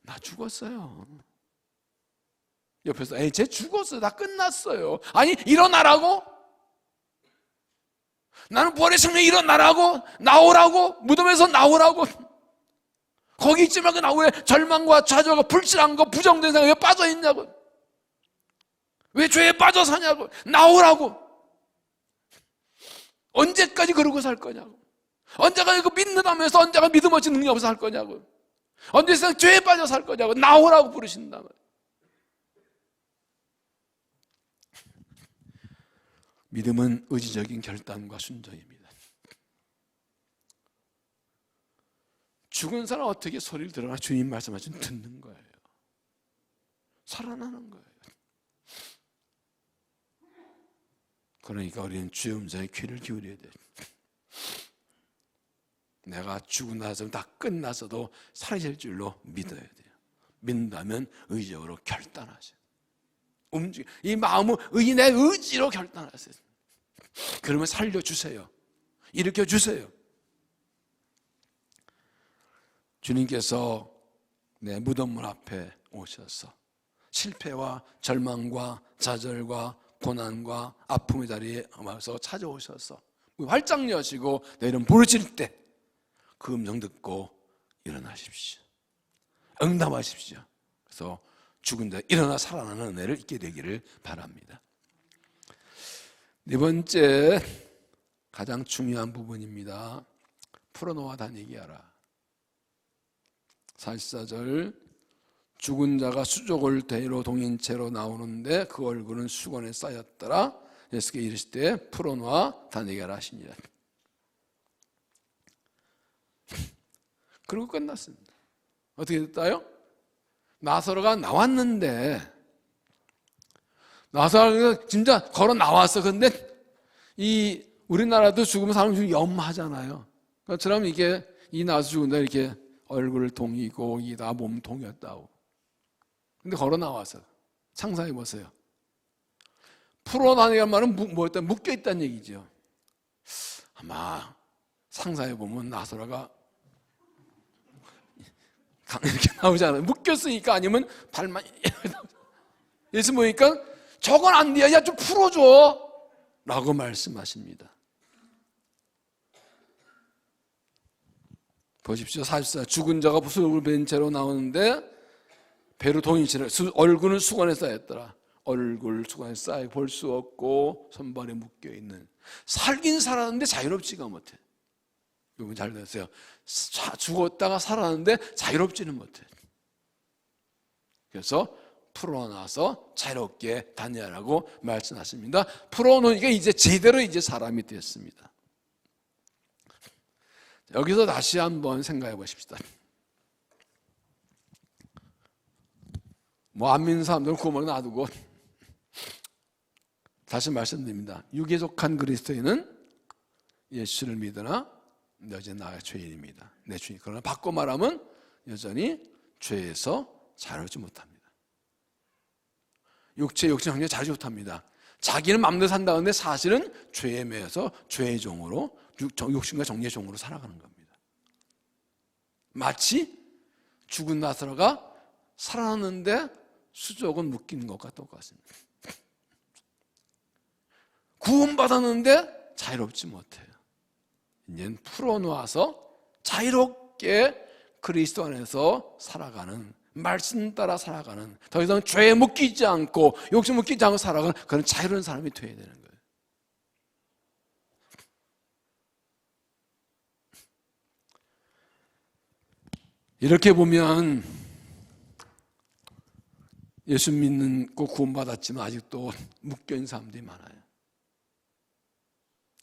나 죽었어요. 옆에서 쟤 죽었어요. 다 끝났어요. 아니 일어나라고? 나는 부활의 생명에 일어나라고? 나오라고? 무덤에서 나오라고? 거기 있지 말고 나 왜 절망과 좌절과 불신함과 부정된 생각에 왜 빠져있냐고? 왜 죄에 빠져 사냐고? 나오라고? 언제까지 그러고 살 거냐고? 언제까지 그 믿는다면서 언제가 믿음 없이 능력 없어 살 거냐고? 언제 세상 죄에 빠져 살 거냐고? 나오라고 부르신다 말이에요. 믿음은 의지적인 결단과 순종입니다. 죽은 사람 어떻게 소리를 들어나 주님 말씀하시면 듣는 거예요. 살아나는 거예요. 그러니까 우리는 주의 음성에 귀를 기울여야 돼요. 내가 죽고 나서 다 끝나서도 살아질 줄로 믿어야 돼요. 믿는다면 의지적으로 결단하세요. 이 마음을 내 의지로 결단하세요. 그러면 살려주세요. 일으켜주세요. 주님께서 내 무덤문 앞에 오셔서 실패와 절망과 좌절과 고난과 아픔의 자리에 와서 찾아오셔서 활짝 여시고 내 이름 부르실 때 그 음성 듣고 일어나십시오. 응답하십시오. 그래서 죽은 자 일어나 살아나는 은혜를 있게 되기를 바랍니다. 네 번째 가장 중요한 부분입니다. 풀어놓아 다니게 하라. 44절 죽은 자가 수족을 대로 동인채로 나오는데 그 얼굴은 수건에 쌓였더라. 예수께 이르시되 풀어놓아 다니게 하라 하시니라. 그리고 끝났습니다. 어떻게 됐다요? 나사로가 나왔는데 나사로가 진짜 걸어 나왔어. 근데 이 우리나라도 죽으면 사람 좀 염하잖아요. 그처럼 이게 이 나서 죽은다 이렇게 얼굴을 동이고 이다 몸 동였다고. 근데 걸어 나와서 상상해 보세요. 풀어다니는 말은 뭐였다? 묶여 있다는 얘기죠. 아마 상상해 보면 나사로가 이렇게 나오잖아요. 묶였으니까. 아니면 발만 예수 보니까 저건 안 돼. 야 좀 풀어줘 라고 말씀하십니다. 보십시오. 44 죽은 자가 수족을 벤 채로 나오는데 배로 동이치라. 얼굴은 수건에 쌓였더라. 얼굴 수건에 쌓여 볼 수 없고 손발에 묶여있는. 살긴 살았는데 자유롭지가 못해. 여러분 잘 들으세요. 죽었다가 살았는데 자유롭지는 못해. 그래서 풀어놔서 자유롭게 다니라고 말씀하십니다. 풀어놓으니까 이제 제대로 이제 사람이 됐습니다. 여기서 다시 한번 생각해 보십시다. 안 믿는 사람들은 구원을 놔두고 다시 말씀드립니다. 육에 속한 그리스도인은 예수를 믿으나 여전히 나의 죄인입니다. 내 죄인. 그러나 바꿔 말하면 여전히 죄에서 자유롭지 못합니다. 육체의 정죄 자유롭지 못합니다. 자기는 마음대로 산다는데 사실은 죄에 매여서 죄의 종으로 욕심과 정죄의 종으로 살아가는 겁니다. 마치 죽은 나사로가 살아났는데 수족은 묶인 것과 똑같습니다. 구원받았는데 자유롭지 못해요. 이제는 풀어놓아서 자유롭게 그리스도 안에서 살아가는, 말씀 따라 살아가는, 더 이상 죄에 묶이지 않고 욕심 묶이지 않고 살아가는 그런 자유로운 사람이 되어야 되는 거예요. 이렇게 보면 예수 믿는 거 구원받았지만 아직도 묶여있는 사람들이 많아요.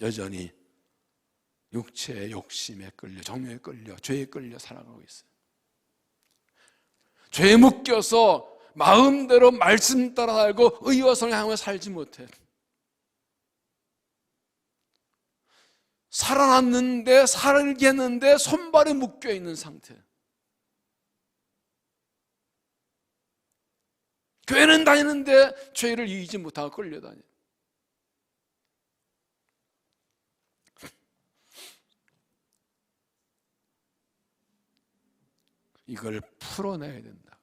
여전히 육체의 욕심에 끌려, 정욕에 끌려, 죄에 끌려 살아가고 있어요. 죄에 묶여서 마음대로 말씀 따라 살고 의와 선을 향하며 살지 못해. 살아났는데 살겠는데 손발에 묶여있는 상태. 교회는 다니는데 죄를 이기지 못하고 끌려다녀요. 이걸 풀어내야 된다.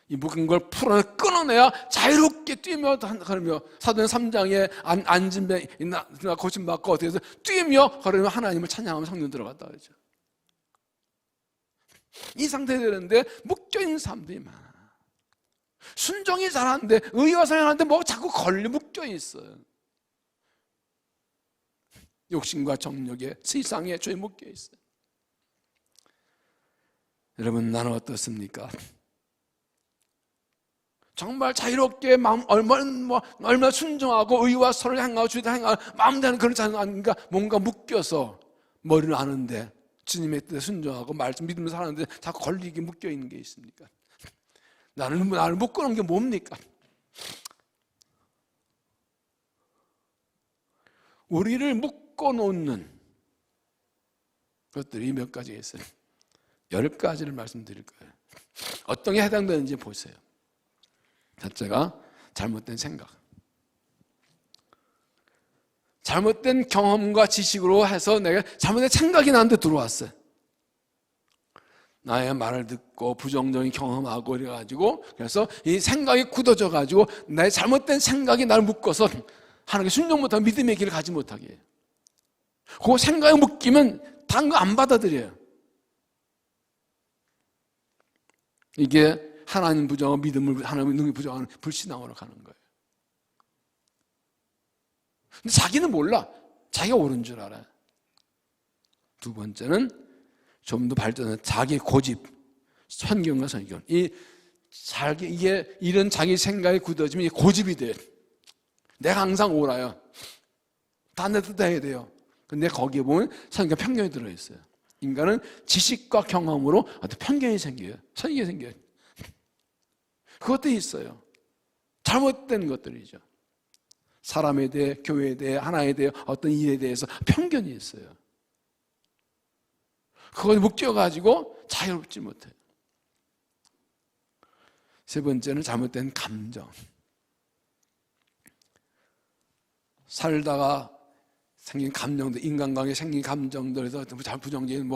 이 묶은 걸 끊어내야 자유롭게 뛰며 걸으며, 사도행 3장에 앉은 배 고침받고 어떻게 해서 뛰며 걸으며 하나님을 찬양하며 성령 들어갔다 그러죠. 이 상태에 되는데 묶여있는 사람들이 많아. 순종이 잘하는데 의와 선행하는데 뭐 자꾸 걸려 묶여있어요. 욕심과 정욕에 세상에 죄에 묶여있어요. 여러분, 나는 어떻습니까? 정말 자유롭게 얼마나 순종하고 의와 선을 행하고 주의를 행하고 마음대로 그런 자는 아닌가? 뭔가 묶여서 머리는 아는데 주님의 뜻에 순종하고 말씀 믿으면서 사는데 자꾸 걸리게 묶여있는 게 있습니까? 나를 묶어놓은 게 뭡니까? 우리를 묶어놓는 그것들이 몇 가지가 있어요. 10가지를 말씀드릴 거예요. 어떤 게 해당되는지 보세요. 첫째가 잘못된 생각. 잘못된 경험과 지식으로 해서 내가 잘못된 생각이 나한테 들어왔어요. 나의 말을 듣고 부정적인 경험하고 이래가지고, 그래서 이 생각이 굳어져가지고 내 잘못된 생각이 나를 묶어서 하나님께 순종 못하고 믿음의 길을 가지 못하게 해요. 그 생각에 묶이면 다른 거 안 받아들여요. 이게 하나님 부정하고 믿음을, 하나님의 능력을 부정하는 불신앙으로 가는 거예요. 근데 자기는 몰라. 자기가 옳은 줄 알아요. 두 번째는 좀 더 발전한 자기 고집, 선경과 선경. 이게 이런 자기 생각이 굳어지면 고집이 돼요. 내가 항상 옳아요. 다 내 뜻 해야 돼요. 근데 거기에 보면 선경, 편견이 들어있어요. 인간은 지식과 경험으로 어떤 편견이 생겨요. 선경이 생겨요. 그것도 있어요. 잘못된 것들이죠. 사람에 대해, 교회에 대해, 하나에 대해, 어떤 일에 대해서 편견이 있어요. 그걸 묶여가지고 자유롭지 못해요. 세 번째는 잘못된 감정. 살다가 생긴 감정들, 인간관계에 생긴 감정들에서 부정적인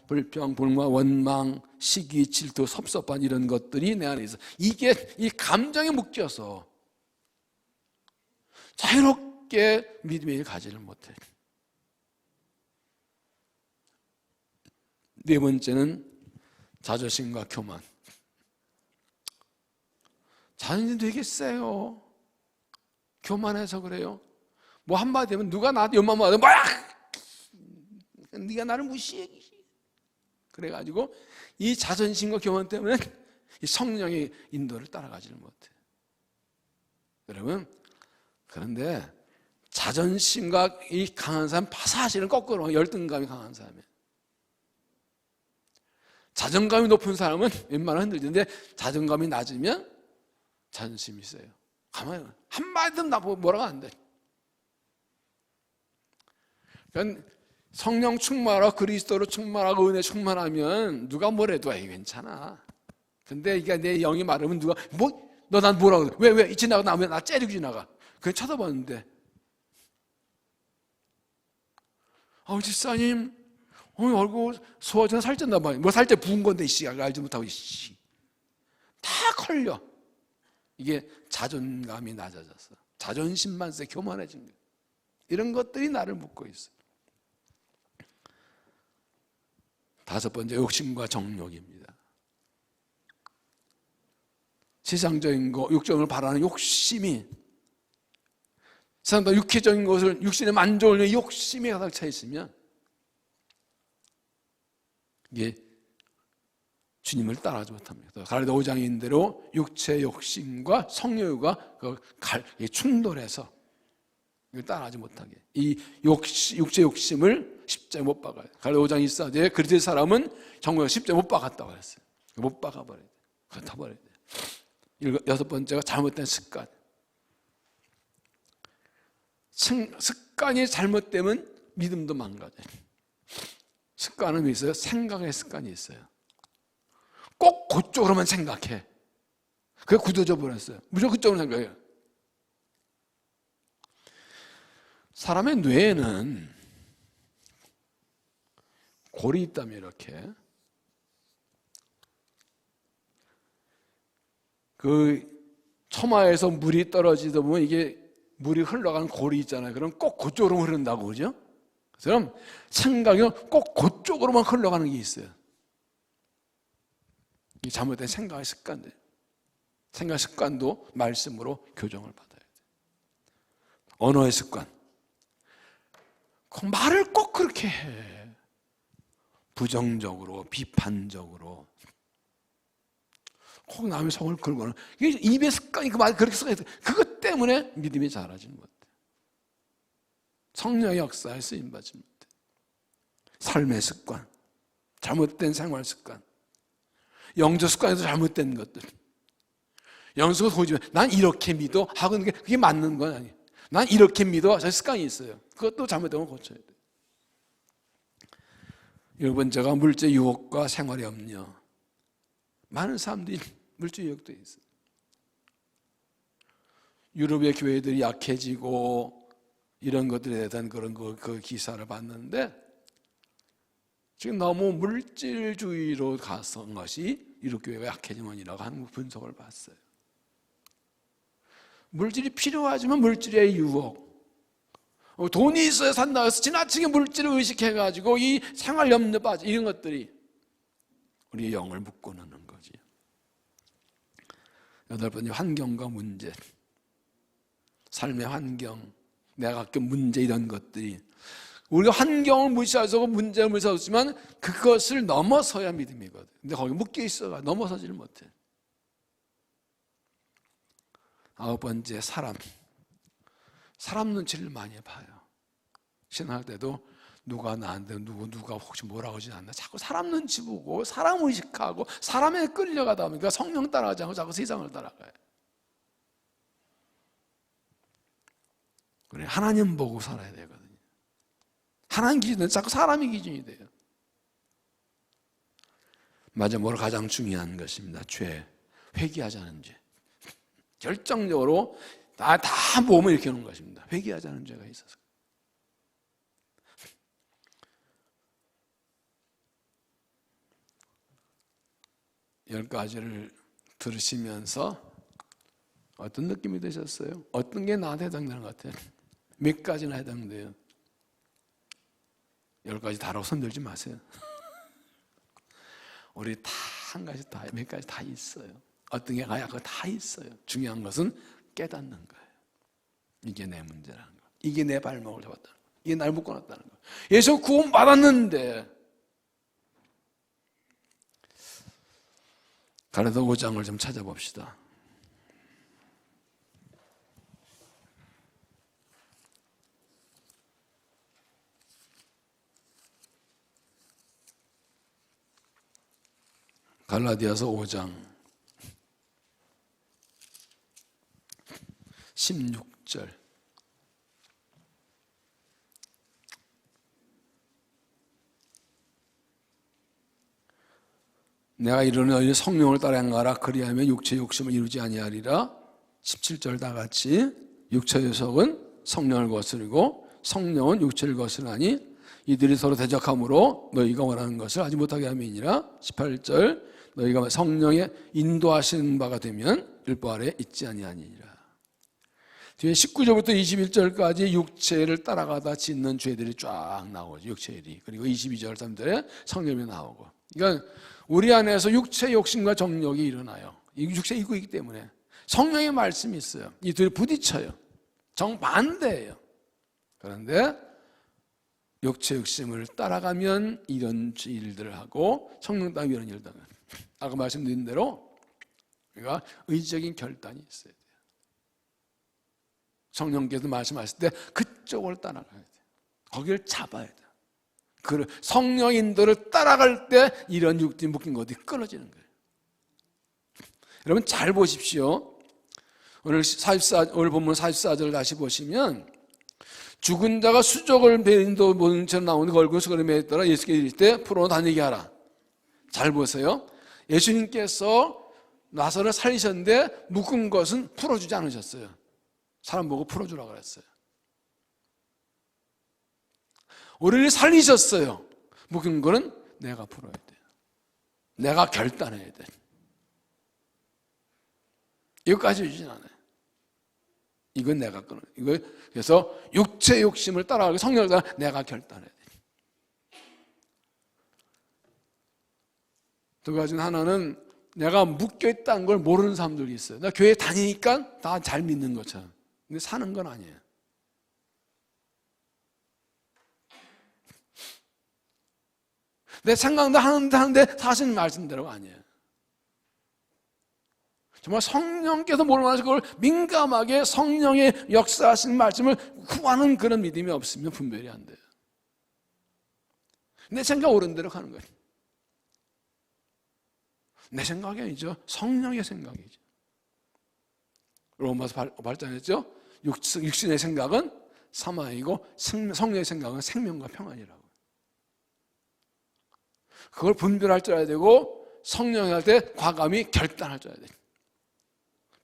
불평, 불만, 원망, 시기, 질투, 섭섭한 이런 것들이 내 안에 있어. 이게 이 감정에 묶여서 자유롭게 믿음의 일을 가지를 못해. 네 번째는 자존심과 교만. 자존심 되게 세요. 교만해서 그래요. 뭐 한마디 하면 누가 나한테 연만 하면 뭐야! 네가 나를 무시해. 그래가지고 이 자존심과 교만 때문에 이 성령의 인도를 따라가지를 못해. 여러분, 그런데 자존심과 이 강한 사람, 사실은 거꾸로 열등감이 강한 사람이에요. 자존감이 높은 사람은 웬만하면 흔들리는데 자존감이 낮으면 자존심이 있어요. 가만히 한마디도 나보고 뭐라고 안 돼. 그러니까 성령 충만하고 그리스도로 충만하고 은혜 충만하면 누가 뭐래도 괜찮아. 근데 이게 내 영이 마르면 누가 너 난 뭐라고 그래? 왜 지나가 나면 나 째리고 지나가. 그냥 쳐다봤는데 집사님 얼굴 소화전 살쪘나 봐요. 뭐 살쪄 부은 건데 알지 못하고 다 걸려. 이게 자존감이 낮아졌어. 자존심만 세, 교만해진 거예요. 이런 것들이 나를 묶고 있어. 다섯 번째, 욕심과 정욕입니다. 세상적인 거, 육정을 바라는 욕심이, 사람도 육체적인 것을, 육신의 만족을 위해 욕심이 가득 차 있으면 이게 주님을 따라하지 못합니다. 갈라디아 5장에 있는 대로 육체 욕심과 성욕과 충돌해서 이걸 따라하지 못하게. 이 육체 욕심을 십자가에 못 박아요. 갈라디아 5장 24절에 그리스도의 사람은 정말 십자가에 못 박았다고 했어요. 못 박아버려야 돼. 그거 타버려야 돼. 여섯 번째가 잘못된 습관. 습관이 잘못되면 믿음도 망가져요. 습관은 왜 있어요? 생각의 습관이 있어요. 꼭 그쪽으로만 생각해. 그게 굳어져 버렸어요. 무조건 그쪽으로 생각해요. 사람의 뇌에는 골이 있다면 이렇게 그 처마에서 물이 떨어지다 보면 이게 물이 흘러가는 골이 있잖아요. 그럼 꼭 그쪽으로 흐른다고 그러죠? 그럼 생각이 꼭 그쪽으로만 흘러가는 게 있어요. 이 잘못된 생각의 습관들. 생각 습관도 말씀으로 교정을 받아야 돼요. 언어의 습관. 말을 꼭 그렇게 해. 부정적으로, 비판적으로. 꼭 남의 속을 긁어는. 이게 입의 습관이 그 말 그렇게 써야 돼. 그것 때문에 믿음이 자라지는 것 같아요. 성령의 역사에 쓰임받지 못해. 삶의 습관, 잘못된 생활 습관, 영적 습관에도 잘못된 것들. 영적으로 보지만 난 이렇게 믿어 하고 있는 게 그게 맞는 건 아니에요. 난 이렇게 믿어. 저 습관이 있어요. 그것도 잘못되면 고쳐야 돼요. 번째가 물질 유혹과 생활의 염려. 많은 사람들이 물질 유혹돼 있어요. 유럽의 교회들이 약해지고 이런 것들에 대한 그런 그 기사를 봤는데 지금 너무 물질주의로 가서 것이 유럽 교회가 약해진 원인이라고 하는 분석을 봤어요. 물질이 필요하지만 물질의 유혹, 돈이 있어야 산다 해서 지나치게 물질을 의식해가지고 이 생활 염려 빠져 이런 것들이 우리 영을 묶어놓는 거지. 8번째, 환경과 문제. 삶의 환경, 내가 겪은 문제 이런 것들이 우리가 환경을 무시하고 문제를 무시하지만 그것을 넘어서야 믿음이거든. 근데 거기 묶여 있어가 넘어서지를 못해. 9번째, 사람 눈치를 많이 봐요. 신할 때도 누가 나한테 누가 혹시 뭐라고 하지 않나 자꾸 사람 눈치 보고 사람 의식하고 사람에 끌려가다 보니까 성령 따라가지 않고 자꾸 세상을 따라가요. 그래, 하나님 보고 살아야 되거든요. 하나님 기준은 자꾸 사람의 기준이 돼요. 마지막으로 가장 중요한 것입니다. 죄, 회개하자는 죄. 결정적으로 다 몸을 일으키는 것입니다. 회개하자는 죄가 있어서. 열 가지를 들으시면서 어떤 느낌이 드셨어요? 어떤 게 나한테 해당되는 것 같아요? 몇 가지나 해당돼요? 10가지 다라고 손들지 마세요. 우리 다 한 가지 다, 몇 가지 다 있어요. 어떤 게 가야 그거 다 있어요. 중요한 것은 깨닫는 거예요. 이게 내 문제라는 거. 이게 내 발목을 잡았다는 거. 이게 날 묶어놨다는 거. 예수 구원 받았는데 갈라디아 5장을 좀 찾아봅시다. 갈라디아서 5장 16절. 내가 이르노니 성령을 따라 행하라. 그리하면 육체의 욕심을 이루지 아니하리라. 17절 다 같이. 육체의 속은 성령을 거스르고 성령은 육체를 거스르나니 이들이 서로 대적함으로 너희가 원하는 것을 하지 못하게 함이니라. 18절 너희가 성령의 인도하시는 바가 되면 율법 아래 있지 아니하니라. 뒤에 19절부터 21절까지 육체를 따라가다 짓는 죄들이 쫙 나오죠. 육체일이. 그리고 22절 3절에 성령이 나오고. 그러니까 우리 안에서 육체 욕심과 정욕이 일어나요. 육체에 있고 있기 때문에 성령의 말씀이 있어요. 이 둘이 부딪혀요. 정반대예요. 그런데 육체 욕심을 따라가면 이런 일들을 하고 성령 따라 이런 일들을 하면 아까 말씀드린 대로 우리가 의지적인 결단이 있어야 돼요. 성령께서 말씀하실 때 그쪽을 따라가야 돼요. 거기를 잡아야 돼요. 그 성령 인도를 따라갈 때 이런 육체 묶인 것들이 끊어지는 거예요. 여러분 잘 보십시오. 오늘 본문 44절 다시 보시면 죽은 자가 수족을 베린도 보는 처럼 나오는 그 얼굴 수건에 있더라. 예수께서 이르실 때 풀어 다니게 하라. 잘 보세요. 예수님께서 나사로를 살리셨는데 묶은 것은 풀어주지 않으셨어요. 사람 보고 풀어주라고 그랬어요. 우리를 살리셨어요. 묶은 거는 내가 풀어야 돼요. 내가 결단해야 돼. 이거까지 주진 않아요. 이건 내가 끊어요. 이거 그래서 육체 욕심을 따라가고 성령을 따라 내가 결단해야 돼. 두 가지는 하나는 내가 묶여있다는 걸 모르는 사람들이 있어요. 나 교회 다니니까 다 잘 믿는 것처럼. 근데 사는 건 아니에요. 내 생각도 하는데 사실 말씀대로가 아니에요. 정말 성령께서 모르면서 그걸 민감하게 성령의 역사하시는 말씀을 구하는 그런 믿음이 없으면 분별이 안 돼요. 내 생각 옳은 대로 가는 거예요. 내 생각이 아니죠. 성령의 생각이죠. 로마서 8장했죠. 육신의 생각은 사망이고 성령의 생각은 생명과 평안이라고. 그걸 분별할 줄 알아야 되고 성령이 할 때 과감히 결단할 줄 알아야 돼요.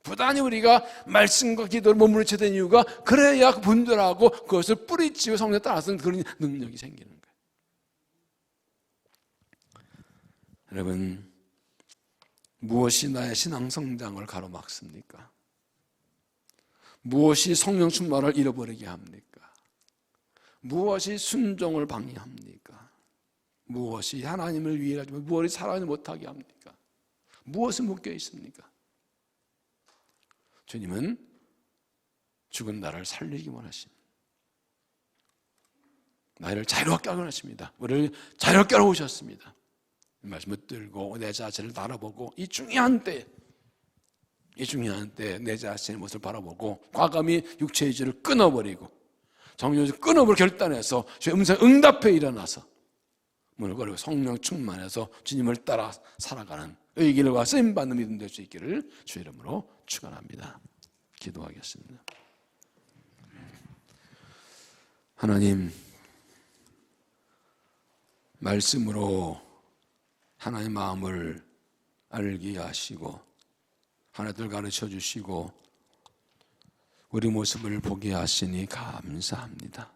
부단히 우리가 말씀과 기도를 몸부림쳐야 되는 이유가 그래야 분별하고 그것을 뿌리치고 성령에 따라서는 그런 능력이 생기는 거예요. 여러분, 무엇이 나의 신앙 성장을 가로막습니까? 무엇이 성령 충만을 잃어버리게 합니까? 무엇이 순종을 방해합니까? 무엇이 하나님을 위해 가지고 무엇이 살아가지 못하게 합니까? 무엇에 묶여 있습니까? 주님은 죽은 나를 살리기 원하십니다. 나를 자유롭게 하기 원하십니다. 우리를 자유롭게 하러 오셨습니다. 이 말씀을 들고 내 자신을 바라보고 이 중요한 때 내 자신의 모습을 바라보고 과감히 육체의 죄를 끊어버리고 정욕을 끊어버리고 결단해서 주의 음성에 응답해 일어나서 문을 걸고 성령 충만해서 주님을 따라 살아가는 의길과 쓰임받는 믿음 될 수 있기를 주의 이름으로 축원합니다. 기도하겠습니다. 하나님, 말씀으로 하나님의 마음을 알게 하시고 하나님을 가르쳐 주시고 우리 모습을 보게 하시니 감사합니다.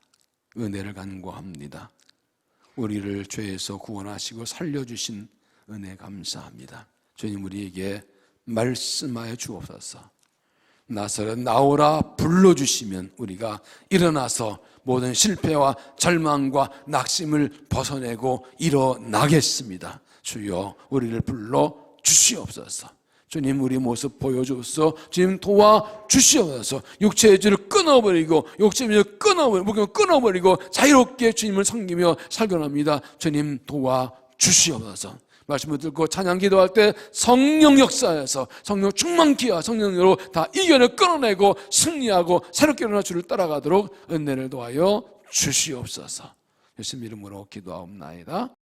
은혜를 간구합니다. 우리를 죄에서 구원하시고 살려주신 은혜 감사합니다. 주님, 우리에게 말씀하여 주옵소서. 나사렛 나오라 불러주시면 우리가 일어나서 모든 실패와 절망과 낙심을 벗어내고 일어나겠습니다. 주여, 우리를 불러 주시옵소서. 주님, 우리 모습 보여주옵소서. 주님, 도와주시옵소서. 육체의 죄를 끊어버리고 욕심을 끊어버리고 자유롭게 주님을 섬기며 살겨납니다. 주님, 도와주시옵소서. 말씀을 듣고 찬양 기도할 때 성령 역사에서 성령 충만기와 성령으로 다 이견을 끊어내고 승리하고 새롭게 일어나 주를 따라가도록 은혜를 도하여 주시옵소서. 예수님 이름으로 기도하옵나이다.